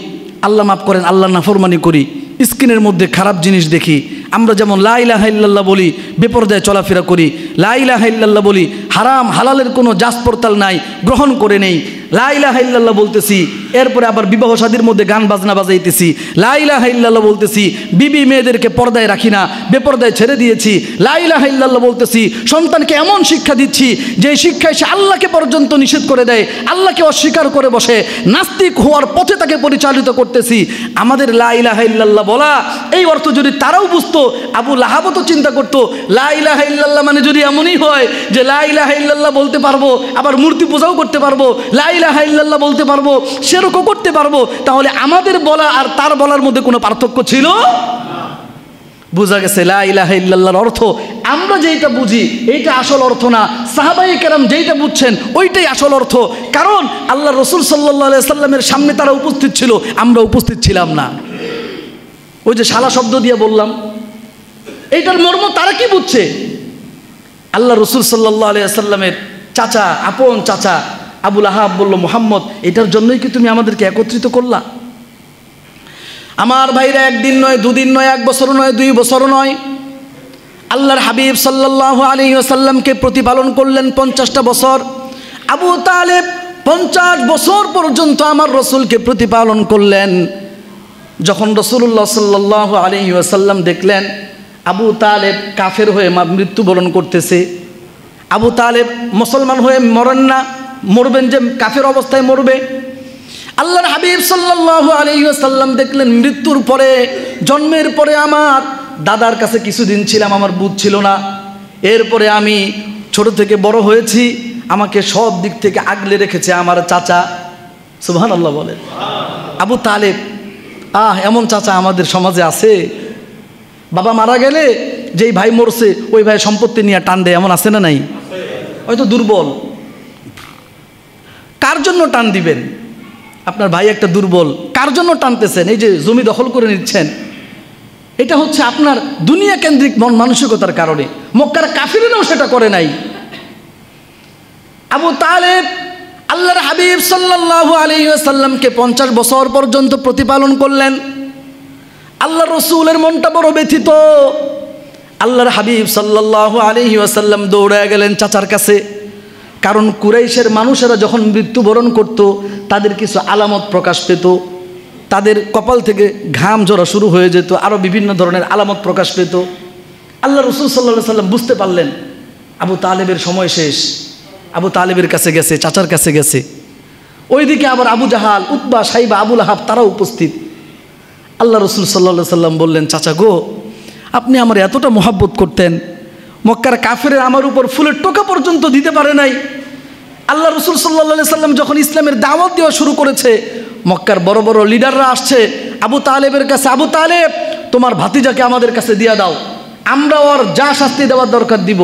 আল্লাহ মাফ করেন, আল্লাহর নাফরমানি করি, স্ক্রিনের মধ্যে খারাপ জিনিস দেখি, আমরা যেমন লা ইলাহা ইল্লাল্লাহ বলি, বেপরদায় চলাফেরা করি, লা ইলাহা ইল্লাল্লাহ বলি, হারাম হালালের কোনো জাস পড়তাল নাই, গ্রহণ করে নেই, লা ইলাহা ইল্লাল্লাহ বলতেছি, এরপরে আবার বিবাহ শাদীর মধ্যে গান বাজনা বাজাইতেছি, লা ইলাহা ইল্লাল্লাহ বলতেছি, বিবি মেয়েদেরকে পর্দায় রাখি না, বেপর্দায় ছেড়ে দিয়েছি, লা ইলাহা ইল্লাল্লাহ বলতেছি, সন্তানকে এমন শিক্ষা দিচ্ছি যে শিক্ষায় সে আল্লাহকে পর্যন্ত নিষেধ করে দেয়, আল্লাহকে অস্বীকার করে বসে, নাস্তিক হওয়ার পথে তাকে পরিচালিত করতেছি। আমাদের লা ইলাহা ইল্লাল্লাহ বলা এই অর্থ যদি তারাও বুঝতো, আবু লাহাবও তো চিন্তা করতো লা ইলাহা ইল্লাল্লাহ মানে যদি এমনই হয় যে লা ইলাহা ইল্লাল্লাহ বলতে পারবো, আবার মূর্তি পূজাও করতে পারবো, লা ইলাহা ইল্লাল্লাহ বলতে পারবো, সেরকম করতে পারবো, তাহলে আমাদের বলা আর তার বলার মধ্যে কোনো পার্থক্য ছিল? বোঝা গেছে লা ইলাহা ইল্লাল্লাহর অর্থ আমরা যেটা বুঝি এইটা আসল অর্থ না, সাহাবায়ে কেরাম যেটা বুঝছেন ওইটাই আসল অর্থ। কারণ আল্লাহ রসুল সাল্লাল্লাহু আলাইহি সাল্লামের সামনে তারা উপস্থিত ছিল, আমরা উপস্থিত ছিলাম না। ওই যে শালা শব্দ দিয়ে বললাম, এইটার মর্ম তারা কি বুঝছে? আল্লাহ রসুল সাল্লাল্লাহু আলাইহি সাল্লামের চাচা, আপন চাচা আবু লাহাব বলল, মুহাম্মদ এটার জন্যই কি তুমি আমাদেরকে একত্রিত করলা? আমার ভাইরা, একদিন নয়, দুদিন নয়, এক বছর নয়, 2 বছর নয়, আল্লাহর হাবিব সাল্লাল্লাহু আলাইহি ওয়াসাল্লামকে প্রতিপালন করলেন 50টা বছর। আবু তালেব 50 বছর পর্যন্ত আমার রসুলকে প্রতিপালন করলেন। যখন রসুল্লাহ সাল্লাল্লাহু আলাইহি ওয়াসাল্লাম দেখলেন আবু তালেব কাফের হয়ে মৃত্যুবরণ করতেছে, আবু তালেব মুসলমান হয়ে মরেন না, মরবেন যে কাফের অবস্থায় মরবে। আল্লাহর হাবিব সাল্লাল্লাহু আলাইহি ওয়াসাল্লাম দেখলেন মৃত্যুর পরে, জন্মের পরে আমার দাদার কাছে কিছুদিন ছিলাম, আমার বুঝ ছিল না, এরপরে আমি ছোট থেকে বড় হয়েছি, আমাকে সব দিক থেকে আগলে রেখেছে আমার চাচা। সুবহানাল্লাহ বলেন। আবু তালেব, এমন চাচা আমাদের সমাজে আছে। বাবা মারা গেলে যেই ভাই মরছে ওই ভাই সম্পত্তি নিয়ে টান দেয়, এমন আছে না নাই? হয়তো দুর্বল, কার জন্য টান দিবেন? আপনার ভাই একটা দুর্বল, কার জন্য টানতেছেন? এই যে জমি দখল করে নিচ্ছেন, এটা হচ্ছে আপনার দুনিয়া কেন্দ্রিক মন মানসিকতার কারণে। মক্কার কাফিররাও সেটা করে নাই। আবু তালেব আল্লাহর হাবিব সাল্লাল্লাহু আলাইহি ওয়াসাল্লামকে 50 বছর পর্যন্ত প্রতিপালন করলেন। আল্লাহ রসুলের মনটা বড় ব্যথিত। আল্লাহর হাবিব সাল্লাল্লাহু আলাইহি ওয়াসাল্লাম দৌড়ে গেলেন চাচার কাছে, কারণ কুরাইশের মানুষেরা যখন মৃত্যুবরণ করত তাদের কিছু আলামত প্রকাশ পেত, তাদের কপাল থেকে ঘাম ঝরা শুরু হয়ে যেত, আরও বিভিন্ন ধরনের আলামত প্রকাশ পেত। আল্লাহ রসুল সাল্লাল্লাহু আলাইহি ওয়াসাল্লাম বুঝতে পারলেন আবু তালেবের সময় শেষ। আবু তালেবের কাছে গেছে, চাচার কাছে গেছে। ওইদিকে আবার আবু জাহাল, উতবা, সাইবা, আবু লাহাব তারাও উপস্থিত। আল্লাহ রসুল সাল্লাল্লাহু আলাইহি ওয়াসাল্লাম বললেন, চাচা গো, আপনি আমার এতটা মহাব্বত করতেন, মক্কার কাফেরের আমার উপর ফুলের টোকা পর্যন্ত দিতে পারে নাই। আল্লাহ রসুল সাল্লাল্লাহু আলাইহি ওয়াসাল্লাম যখন ইসলামের দাওয়াত দেওয়া শুরু করেছে, মক্কার বড় বড় লিডাররা আসছে আবু তালেবের কাছে, আবু তালেব তোমার ভাতিজাকে আমাদের কাছে দিয়ে দাও, আমরা ওর যা শাস্তি দেওয়ার দরকার দিব।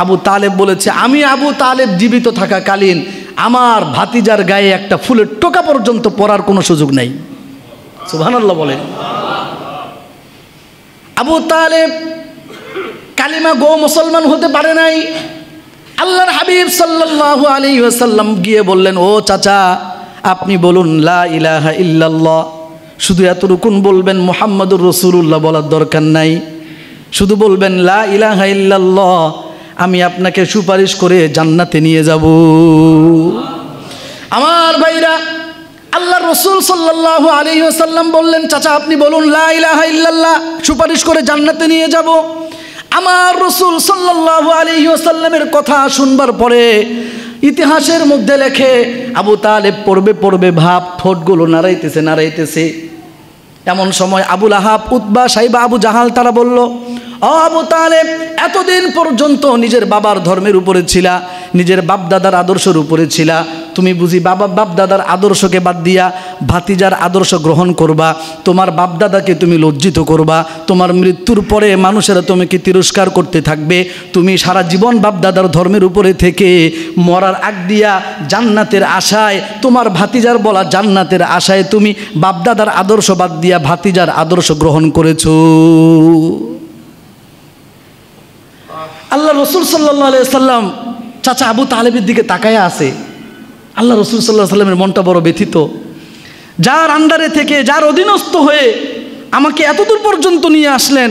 আবু তালেব বলেছে, আমি আবু তালেব জীবিত থাকাকালীন আমার ভাতিজার গায়ে একটা ফুলের টোকা পর্যন্ত পরার কোনো সুযোগ নাই। সুবহানাল্লাহ বলে। আবু তালেব কালিমা গো মুসলমান হতে পারে নাই। আল্লাহর হাবিব সাল্লাল্লাহু আলাইহি ওয়াসাল্লাম গিয়ে বললেন, ও চাচা আপনি বলুন লা ইলাহা ইল্লাল্লাহ, শুধু এতটুকুন বলবেন, মুহাম্মাদুর রাসূলুল্লাহ বলার দরকার নাই, শুধু বলবেন লা ইলাহা ইল্লাল্লাহ, আমি আপনাকে সুপারিশ করে জান্নাতে নিয়ে যাব। আমার ভাইরা, আল্লাহ রসুল সাল্লাল্লাহু আলাইহি ওয়াসাল্লাম বললেন, চাচা আপনি বলুন লা ইলাহা ইল্লাল্লাহ, সুপারিশ করে জান্নাতে নিয়ে যাব। আমার রসুল সাল্লাল্লাহু আলাইহি ওয়াসাল্লামের কথা শুনবার পরে ইতিহাসের মধ্যে লেখে আবু তালেব পড়বে পড়বে ভাব, ঠোঁটগুলো নাড়াইতেছে নাড়াইতেছে। এমন সময় আবুল আহাব, উতবা, সাইবা, আবু জাহাল তারা বলল, ও আবু তালেব, এতদিন পর্যন্ত নিজের বাবার ধর্মের উপরে ছিলা, নিজের বাপদাদার আদর্শের উপরে ছিলা, তুমি বুঝি বাপদাদার আদর্শকে বাদ দিয়া ভাতিজার আদর্শ গ্রহণ করবা? তোমার বাপদাদাকে তুমি লজ্জিত করবা? তোমার মৃত্যুর পরে মানুষেরা তোমাকে তিরস্কার করতে থাকবে। তুমি সারা জীবন বাপদাদার ধর্মের উপরে থেকে মরার আগ দিয়া জান্নাতের আশায়, তোমার ভাতিজার বলা জান্নাতের আশায় তুমি বাপদাদার আদর্শ বাদ দিয়া ভাতিজার আদর্শ গ্রহণ করেছো। আল্লাহ রসুল সাল্লাল্লাহু আলাইহি সাল্লাম চাচা আবু তালেবের দিকে তাকায়া আছে। আল্লাহ রসুল সাল্লাল্লাহু আলাইহি সাল্লামের মনটা বড় ব্যথিত। যার আন্ডারে থেকে, যার অধীনস্থ হয়ে আমাকে এতদূর পর্যন্ত নিয়ে আসলেন,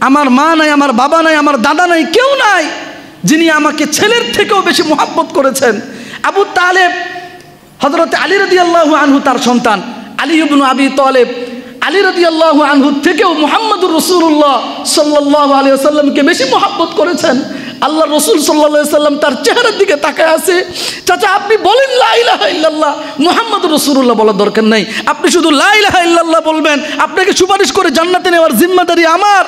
আমার মা নাই, আমার বাবা নাই, আমার দাদা নাই, কেউ নাই, যিনি আমাকে ছেলের থেকেও বেশি মুহাব্বত করেছেন। আবু তালেব হযরত আলী রাদিয়াল্লাহু আনহু তার সন্তান, আলী ইবনে আবি তালেব আলী রাদিয়াল্লাহু আনহু থেকেও মুহাম্মদুর রাসূলুল্লাহ সাল্লাল্লাহু আলাইহি ওয়াসাল্লামকে বেশি মুহাব্বত করেছেন। আল্লাহ রসুল সাল্লাল্লাহু আলাইহি ওয়াসাল্লাম তার চেহারার দিকে তাকায় আছে। চাচা আপনি বলেন লা ইলাহা ইল্লাল্লাহ, মুহাম্মদুর রাসূলুল্লাহ বলার দরকার নাই, আপনি শুধু লা ইলাহা ইল্লাল্লাহ বলবেন, আপনাকে সুপারিশ করে জান্নাতে নেওয়ার জিম্মাদারি আমার।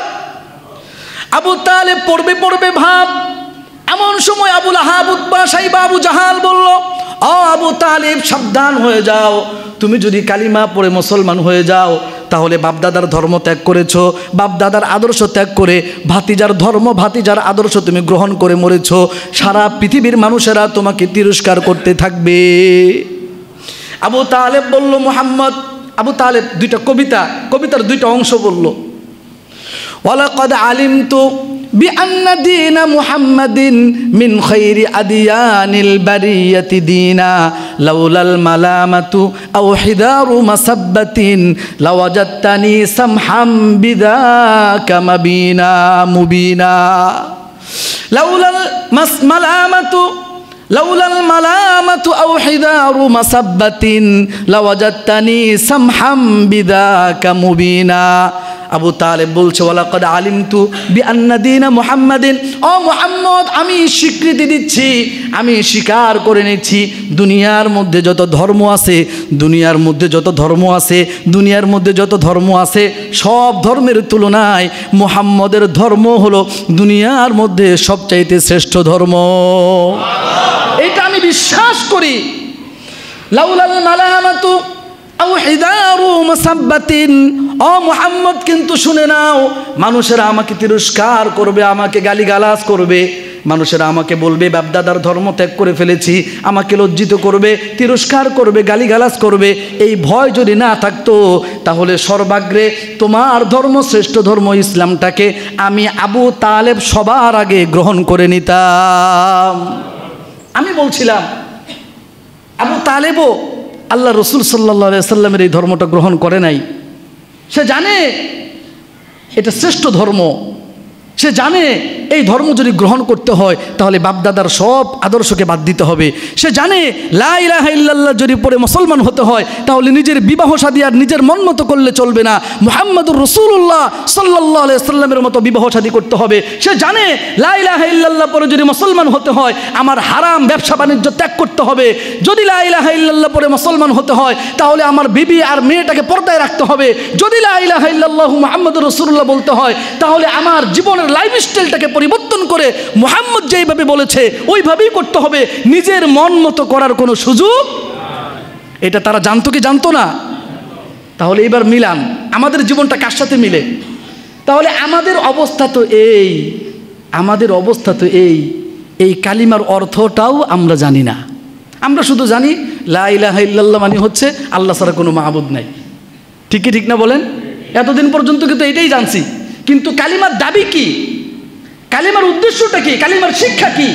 আবু তালেব পড়বে পড়বে ভাব। এমন সময় আবুল আহাব, উতবা, সাইবা, আবু জাহাল বলল, ও আবু তালেব, সাবধান হয়ে যাও, তুমি যদি কালিমা পড়ে মুসলমান হয়ে যাও তাহলে বাপদাদার ধর্ম ত্যাগ করেছো, বাপদাদার আদর্শ ত্যাগ করে ভাতিজার ধর্ম, ভাতিজার আদর্শ তুমি গ্রহণ করে মরেছো। সারা পৃথিবীর মানুষেরা তোমাকে তিরস্কার করতে থাকবে। আবু তালেব বলল, মুহাম্মদ, আবু তালেব কবিতার দুইটা অংশ বলল। ওয়ালাকাদ আলিমতু বিআন্না দীনা মুহাম্মাদিন মিন খায়রি আদিয়ানিল বারিয়াতি দীনা লাউলাল মালামাতু আও হিদারু মাসাব্বাতিন লাওয়াজাদতানি সামহাম বিযাকা মুবিনা লাউলাল মালামাতু আও হিদারু মাসাব্বাতিন লাওয়াজাদতানি সামহাম বিযাকা মুবিনা। আবু তালেব বলছে, ওয়ালাকাদ আলিমতু বিআন্না দীনা মুহাম্মাদিন, ও মুহাম্মদ, আমি স্বীকৃতি দিচ্ছি, আমি স্বীকার করে নিচ্ছি, দুনিয়ার মধ্যে যত ধর্ম আছে সব ধর্মের তুলনায় মুহাম্মদের ধর্ম হলো দুনিয়ার মধ্যে সবচাইতে শ্রেষ্ঠ ধর্ম। এটা আমি বিশ্বাস করি। লাউলাল মালামাতু আও হিদারু মাসাব্বাতিন, ও মুহাম্মদ, কিন্তু শুনে নাও, মানুষেরা আমাকে তিরস্কার করবে, আমাকে গালিগালাজ করবে, মানুষেরা আমাকে বলবে বাপদাদার ধর্ম ত্যাগ করে ফেলেছি, আমাকে লজ্জিত করবে, তিরস্কার করবে, গালিগালাজ করবে। এই ভয় যদি না থাকতো তাহলে সর্বাগ্রে তোমার ধর্ম, শ্রেষ্ঠ ধর্ম ইসলামটাকে আমি আবু তালেব সবার আগে গ্রহণ করে নিতাম। আমি বলছিলাম আবু তালেবও আল্লাহ রসুল সাল্লাল্লাহু আলাইহি সাল্লামের এই ধর্মটা গ্রহণ করে নাই। সে জানে এটা শ্রেষ্ঠ ধর্ম, সে জানে এই ধর্ম যদি গ্রহণ করতে হয় তাহলে বাপদাদার সব আদর্শকে বাদ দিতে হবে। সে জানে লা ইলাহা ইল্লাল্লাহ যদি পড়ে মুসলমান হতে হয় তাহলে নিজের বিবাহ শাদী আর নিজের মন মতো করলে চলবে না, মুহাম্মদুর রাসূলুল্লাহ সাল্লাল্লাহু আলাইহি সাল্লামের মতো বিবাহ শাদী করতে হবে। সে জানে লা ইলাহা ইল্লাল্লাহ পড়ে যদি মুসলমান হতে হয় আমার হারাম ব্যবসা বাণিজ্য ত্যাগ করতে হবে। যদি লা ইলাহা ইল্লাল্লাহ পড়ে মুসলমান হতে হয় তাহলে আমার বিবি আর মেয়েটাকে পর্দায় রাখতে হবে। যদি লা ইলাহা ইল্লাল্লাহ মুহাম্মদুর রাসূলুল্লাহ বলতে হয় তাহলে আমার জীবনের লাইফস্টাইলটাকে পরিবর্তন করে মুহাম্মদ যেইভাবে বলেছে ওইভাবেই করতে হবে। নিজের মন মতো করার কোনো সুযোগ, এটা তারা জানতো কি জানতো না? তাহলে এবার মিলান আমাদের জীবনটা কার সাথে মিলে? তাহলে আমাদের অবস্থা তো এই কালিমার অর্থটাও আমরা জানি না। আমরা শুধু জানি লা ইলাহা ইল্লাল্লাহ মানে হচ্ছে আল্লাহ ছাড়া কোনো মাবুদ নাই। ঠিকই ঠিক না বলেন? এতদিন পর্যন্ত কিন্তু এটাই জানছি, কিন্তু কালিমার দাবি কি, কালিমার উদ্দেশ্যটা কি, কালিমার শিক্ষা কি?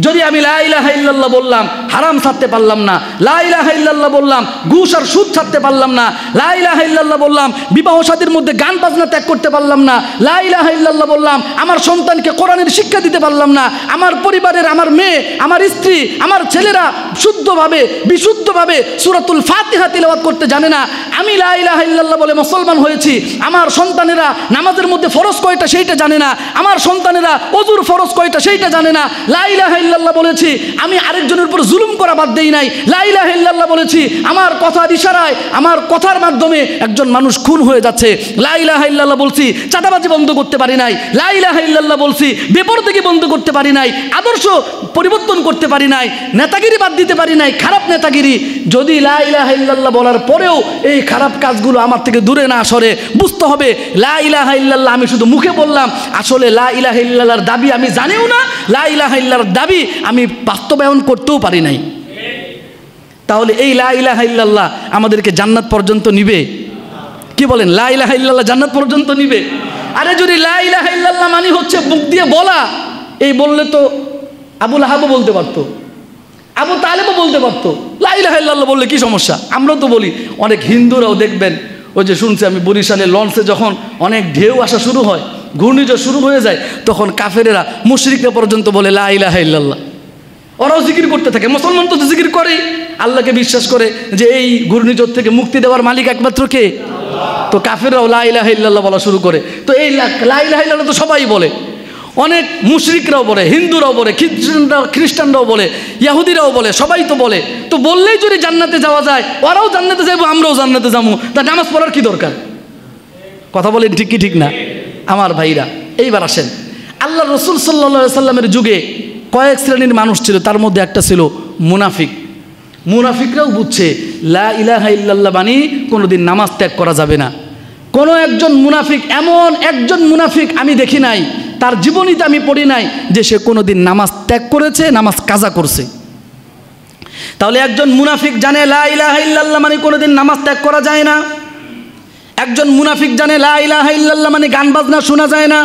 যদি আমি লা ইলাহা ইল্লাল্লাহ বললাম হারাম ছাড়তে পারলাম না, লা ইলাহা ইল্লাল্লাহ বললাম ঘুষ আর সুদ ছাড়তে পারলাম না, লা ইলাহা ইল্লাল্লাহ বললাম বিবাহ শাদীর মধ্যে গান বাজনা ত্যাগ করতে পারলাম না, লা ইলাহা ইল্লাল্লাহ বললাম আমার সন্তানকে কোরআনের শিক্ষা দিতে পারলাম না, আমার পরিবারের আমার মেয়ে, আমার স্ত্রী, আমার ছেলেরা শুদ্ধভাবে বিশুদ্ধভাবে সূরাতুল ফাতিহা তিলাওয়াত করতে জানে না, আমি লা ইলাহা ইল্লাল্লাহ বলে মুসলমান হয়েছি, আমার সন্তানেরা নামাজের মধ্যে ফরজ কয়টা সেইটা জানে না, আমার সন্তানেরা ওযুর ফরজ কয়টা সেইটা জানে না, লা ইলাহা ইল্লাল্লাহ বলেছি, আমি আরেকজনের উপর জুলুম করা বাদ দেই নাই। লা ইলাহা ইল্লাল্লাহ বলেছি, আমার কথার ইশারায়, আমার কথার মাধ্যমে একজন মানুষ খুন হয়ে যাচ্ছে। লা ইলাহা ইল্লাল্লাহ বলছি, চাঁদাবাজি বন্ধ করতে পারি নাই। লা ইলাহা ইল্লাল্লাহ বলছি, বেপরদেগি বন্ধ করতে পারি নাই, আদর্শ পরিবর্তন করতে পারি নাই, নেতাগিরি বাদ দিতে পারি নাই, খারাপ নেতাগিরি। যদি লা ইলাহা ইল্লাল্লাহ বলার পরেও এই খারাপ কাজগুলো আমার থেকে দূরে না সরে, বুঝতে হবে লা ইলাহা ইল্লাল্লাহ আমি শুধু মুখে বললাম, আসলে লা ইলাহা ইল্লাল্লাহর দাবি আমি জানিও না, লা ইলাহা ইল্লাল্লাহর দাবি আমি বাস্তবায়ন করতেও পারি নাই। তাহলে এই লা ইলাহা ইল্লাল্লাহ আমাদেরকে জান্নাত পর্যন্ত নিবে? কি বলেন, লা ইলাহা ইল্লাল্লাহ জান্নাত পর্যন্ত নিবে? আরে যদি লা ইলাহা ইল্লাল্লাহ মানে হচ্ছে মুখ দিয়ে বলা, এই বললে তো আবু লাহাবও বলতে পারতো, আবু তালেবও বলতে পারতো। লা ইলাহা ইল্লাল্লাহ বললে কি সমস্যা? আমরাও তো বলি। অনেক হিন্দুরাও দেখবেন, ওই যে শুনছি আমি বরিশালে লঞ্চে যখন অনেক ঢেউ আসা শুরু হয়, ঘূর্ণিঝড় শুরু হয়ে যায়, তখন কাফেরেরা মুশরিকরা পর্যন্ত বলে লা ইলাহা ইল্লাল্লাহ। ওরাও জিকির করতে থাকে। মুসলমান তো জিকির করেই, আল্লাহকে বিশ্বাস করে যে এই ঘূর্ণিঝড় থেকে মুক্তি দেওয়ার মালিক একমাত্র কে? তো কাফেররাও লা ইলাহা ইল্লাল্লাহ বলা শুরু করে। তো এই লা ইলাহা ইল্লাল্লাহ তো সবাই বলে, অনেক মুশরিকরাও বলে, হিন্দুরাও বলে, খ্রিস্টানরাও বলে, ইহুদিরাও বলে, সবাই তো বলে। তো বললেই যদি জান্নাতে যাওয়া যায়, ওরাও জান্নাতে যাবো, আমরাও জান্নাতে যাবো, তা নামাজ পড়ার কি দরকার? কথা বলেন ঠিক কি ঠিক না আমার ভাইরা? এইবার আসেন, আল্লাহ রসুল সাল্লাল্লাহু আলাইহি সাল্লামের যুগে কয়েক শ্রেণীর মানুষ ছিল, তার মধ্যে একটা ছিল মুনাফিক। মুনাফিকরাও বুঝছে লা ইলাহা ইল্লাল্লাহ মানে কোনোদিন নামাজ ত্যাগ করা যাবে না। কোনো একজন মুনাফিক, এমন একজন মুনাফিক আমি দেখি নাই, তার জীবনীতে আমি পড়ি নাই যে সে কোনোদিন নামাজ ত্যাগ করেছে, নামাজ কাজা করছে। তাহলে একজন মুনাফিক জানে লা ইলাহা ইল্লাল্লাহ মানে কোনোদিন নামাজ ত্যাগ করা যায় না। একজন মুনাফিক জানে লা ইলাহা ইল্লাল্লাহ মানে গান বাজনা শোনা যায় না।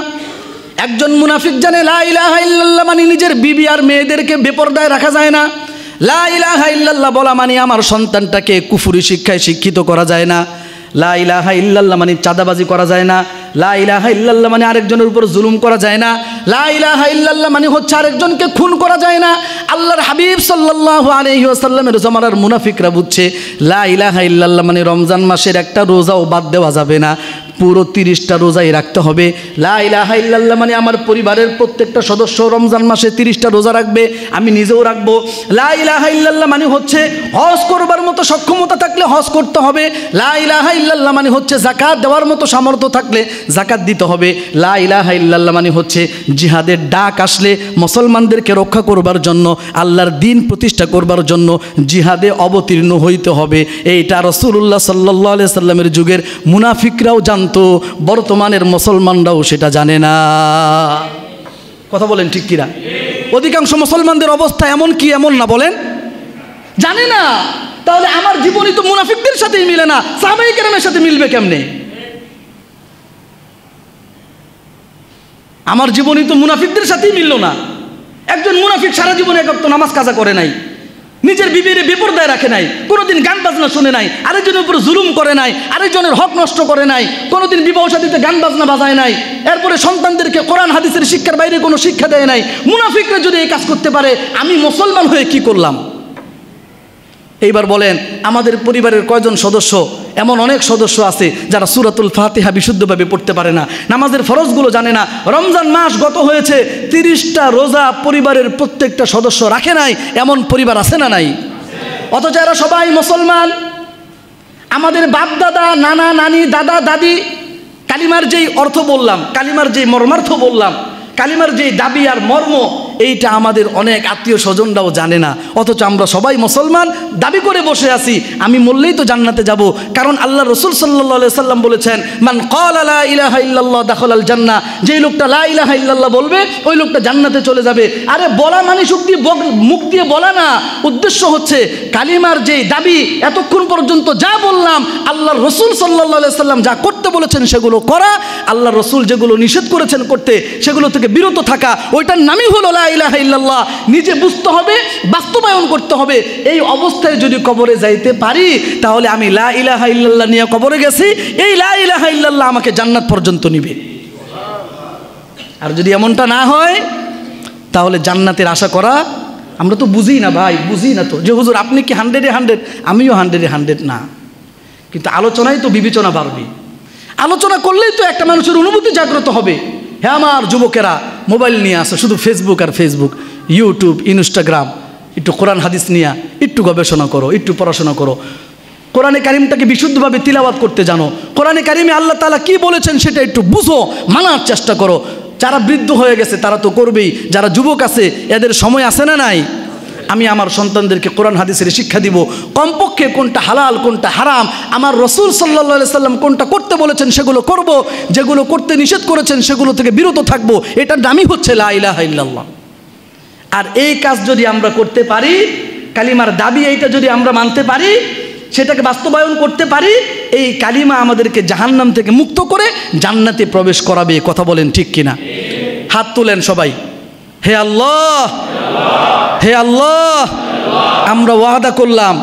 একজন মুনাফিক জানে লা ইলাহা ইল্লাল্লাহ মানে নিজের বিবি আর মেয়েদেরকে বেপরদায় রাখা যায় না। লা ইলাহা ইল্লাল্লাহ বলা মানে আমার সন্তানটাকে কুফরি শিক্ষায় শিক্ষিত করা যায় না। লা ইলাহা ইল্লাল্লাহ মানে চাঁদাবাজি করা যায় না। লা ইলাহা ইল্লাল্লাহ মানে আরেকজনের উপর জুলুম করা যায় না। লা ইলাহা ইল্লাল্লাহ মানে হচ্ছে আরেকজনকে খুন করা যায় না। আল্লাহর হাবিব সাল্লাল্লাহু আলাইহি ওয়াসাল্লামের জমানার মুনাফিকরা বুঝছে লা ইলাহা ইল্লাল্লাহ মানে রমজান মাসের একটা রোজাও বাদ দেওয়া যাবে না, পুরো 30টা রোজাই রাখতে হবে। লা ইলাহা ইল্লাল্লাহ মানে আমার পরিবারের প্রত্যেকটা সদস্য রমজান মাসে 30টা রোজা রাখবে, আমি নিজেও রাখবো। লা ইলাহা ইল্লাল্লাহ মানে হচ্ছে হজ করবার মতো সক্ষমতা থাকলে হজ করতে হবে। লা ইলাহা ইল্লাল্লাহ মানে হচ্ছে যাকাত দেওয়ার মতো সামর্থ্য থাকলে যাকাত দিতে হবে। লা ইলাহা ইল্লাল্লাহ মানে হচ্ছে জিহাদের ডাক আসলে মুসলমানদেরকে রক্ষা করবার জন্য, আল্লাহর দ্বীন প্রতিষ্ঠা করবার জন্য জিহাদে অবতীর্ণ হইতে হবে। এইটা রাসূলুল্লাহ সাল্লাল্লাহু আলাইহি সাল্লামের যুগের মুনাফিকরাও জানতো, বর্তমানের মুসলমানরাও সেটা জানে না। কথা বলেন ঠিক কিনা? অধিকাংশ মুসলমানদের অবস্থা এমন কি এমন না বলেন? জানে না। তাহলে আমার জীবনই তো মুনাফিকদের সাথেই মিলে না, সাহাবায়ে কেরামের সাথে মিলবে কেমনে? আমার জীবনই তো মুনাফিকদের সাথেই মিলল না। একজন মুনাফিক সারা জীবনে এক ওয়াক্ত নামাজ কাজা করে নাই, নিজের বিবির বেপরদায় রাখে নাই, কোনোদিন গান বাজনা শুনে নাই, আরেকজনের উপর জুলুম করে নাই, আরেকজনের হক নষ্ট করে নাই, কোনোদিন বিবাহ শাদীতে গান বাজনা বাজায় নাই, এরপরে সন্তানদেরকে কোরআন হাদিসের শিক্ষার বাইরে কোনো শিক্ষা দেয় নাই। মুনাফিকরা যদি এই কাজ করতে পারে, আমি মুসলমান হয়ে কি করলাম? এইবার বলেন, আমাদের পরিবারের কয়জন সদস্য? এমন অনেক সদস্য আছে যারা সূরাতুল ফাতিহা বিশুদ্ধভাবে পড়তে পারে না, নামাজের ফরজগুলো জানে না। রমজান মাস গত হয়েছে, 30টা রোজা পরিবারের প্রত্যেকটা সদস্য রাখে নাই, এমন পরিবার আছে না নাই? অথচ এরা সবাই মুসলমান। আমাদের বাপ দাদা, নানা নানি, দাদা দাদি কালিমার যেই অর্থ বললাম, কালিমার যেই মর্মার্থ বললাম, কালিমার যেই দাবি আর মর্ম, এইটা আমাদের অনেক আত্মীয় স্বজনরাও জানে না। অথচ আমরা সবাই মুসলমান দাবি করে বসে আছি, আমি মরলেই তো জান্নাতে যাব। কারণ আল্লাহ রসুল সাল্লাল্লাহু আলাইহি সাল্লাম বলেছেন, মান ক্বালা লা ইলাহা ইল্লাল্লাহ দাখালাল জান্নাহ, যেই লোকটা লা ইলাহা ইল্লাল্লাহ বলবে ওই লোকটা জান্নাতে চলে যাবে। আরে বলা মানে শুধু মুখ দিয়ে বলা না, উদ্দেশ্য হচ্ছে কালিমার যেই দাবি, এতক্ষণ পর্যন্ত যা বললাম আল্লাহ রসুল সাল্লাল্লাহু আলাইহি সাল্লাম যা করতে বলেছেন সেগুলো করা, আল্লাহ রসুল যেগুলো নিষেধ করেছেন করতে সেগুলো থেকে বিরত থাকা, ওইটার নামই হলো লা ইলাহা ইল্লাল্লাহ। নিজে বুঝতে হবে, বাস্তবায়ন করতে হবে। এই অবস্থায় যদি কবরে যাইতে পারি, তাহলে আমি লা ইলাহা ইল্লাল্লাহ নিয়ে কবরে গেছি, এই লা ইলাহা ইল্লাল্লাহ আমাকে জান্নাত পর্যন্ত নিবে। আর যদি এমনটা না হয়, তাহলে জান্নাতের আশা করা আমরা তো বুঝি না ভাই, বুঝি না তো যে হুজুর আপনি কি 100-এ 100, আমিও 100-এ 100 না। কিন্তু আলোচনায় তো বিবেচনা বাড়বে, আলোচনা করলেই তো একটা মানুষের অনুভূতি জাগ্রত হবে। হ্যাঁ আমার যুবকেরা মোবাইল নিয়ে আসো, শুধু ফেসবুক আর ফেসবুক, ইউটিউব, ইনস্টাগ্রাম, একটু কোরআন হাদিস নিয়ে একটু গবেষণা করো, একটু পড়াশোনা করো। কোরআনে কারিমটাকে বিশুদ্ধভাবে তিলাওয়াত করতে জানো। কোরআনে কারিমে আল্লাহ তাআলা কি বলেছেন সেটা একটু বুঝো, মানার চেষ্টা করো। যারা বৃদ্ধ হয়ে গেছে তারা তো করবেই, যারা যুবক আছে এদের সময় আছে না নাই? আমি আমার সন্তানদেরকে কোরআন হাদিসের শিক্ষা দিব, কমপক্ষে কোনটা হালাল কোনটা হারাম, আমার রসুল সাল্লাল্লাহু আলাইহি সাল্লাম কোনটা করতে বলেছেন সেগুলো করব, যেগুলো করতে নিষেধ করেছেন সেগুলো থেকে বিরত থাকবো। এটার দামই হচ্ছে লা ইলাহা ইল্লাল্লাহ। আর এই কাজ যদি আমরা করতে পারি, কালিমার দাবি এইটা যদি আমরা মানতে পারি, সেটাকে বাস্তবায়ন করতে পারি, এই কালিমা আমাদেরকে জাহান্নাম থেকে মুক্ত করে জান্নাতে প্রবেশ করাবে। কথা বলেন ঠিক কিনা? হাত তুলেন সবাই। হে আল্লাহ, হে আল্লাহ, আমরা ওয়াদা করলাম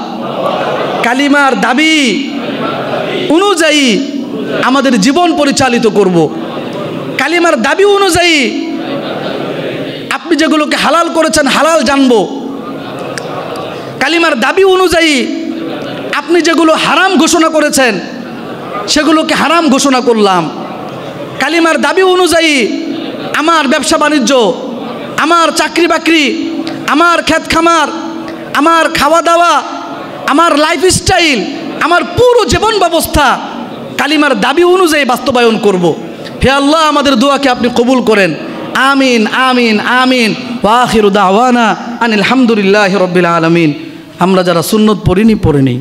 কালিমার দাবি অনুযায়ী আমাদের জীবন পরিচালিত করব। কালিমার দাবি অনুযায়ী আপনি যেগুলোকে হালাল করেছেন হালাল জানবো। কালিমার দাবি অনুযায়ী আপনি যেগুলো হারাম ঘোষণা করেছেন সেগুলোকে হারাম ঘোষণা করলাম। কালিমার দাবি অনুযায়ী আমার ব্যবসা বাণিজ্য, আমার চাকরি বাকরি, আমার ক্ষেত খামার, আমার খাওয়া দাওয়া, আমার লাইফস্টাইল, আমার পুরো জীবন ব্যবস্থা কালিমার দাবি অনুযায়ী বাস্তবায়ন করব। হে আল্লাহ, আমাদের দোয়াকে আপনি কবুল করেন। আমিন আমিন আমিন। ওয়া আখিরু দাওয়ানা আনিল হামদুলিল্লাহি রাব্বিল আলামিন। আমরা যারা সুন্নত পড়িনি পড়ে নেই।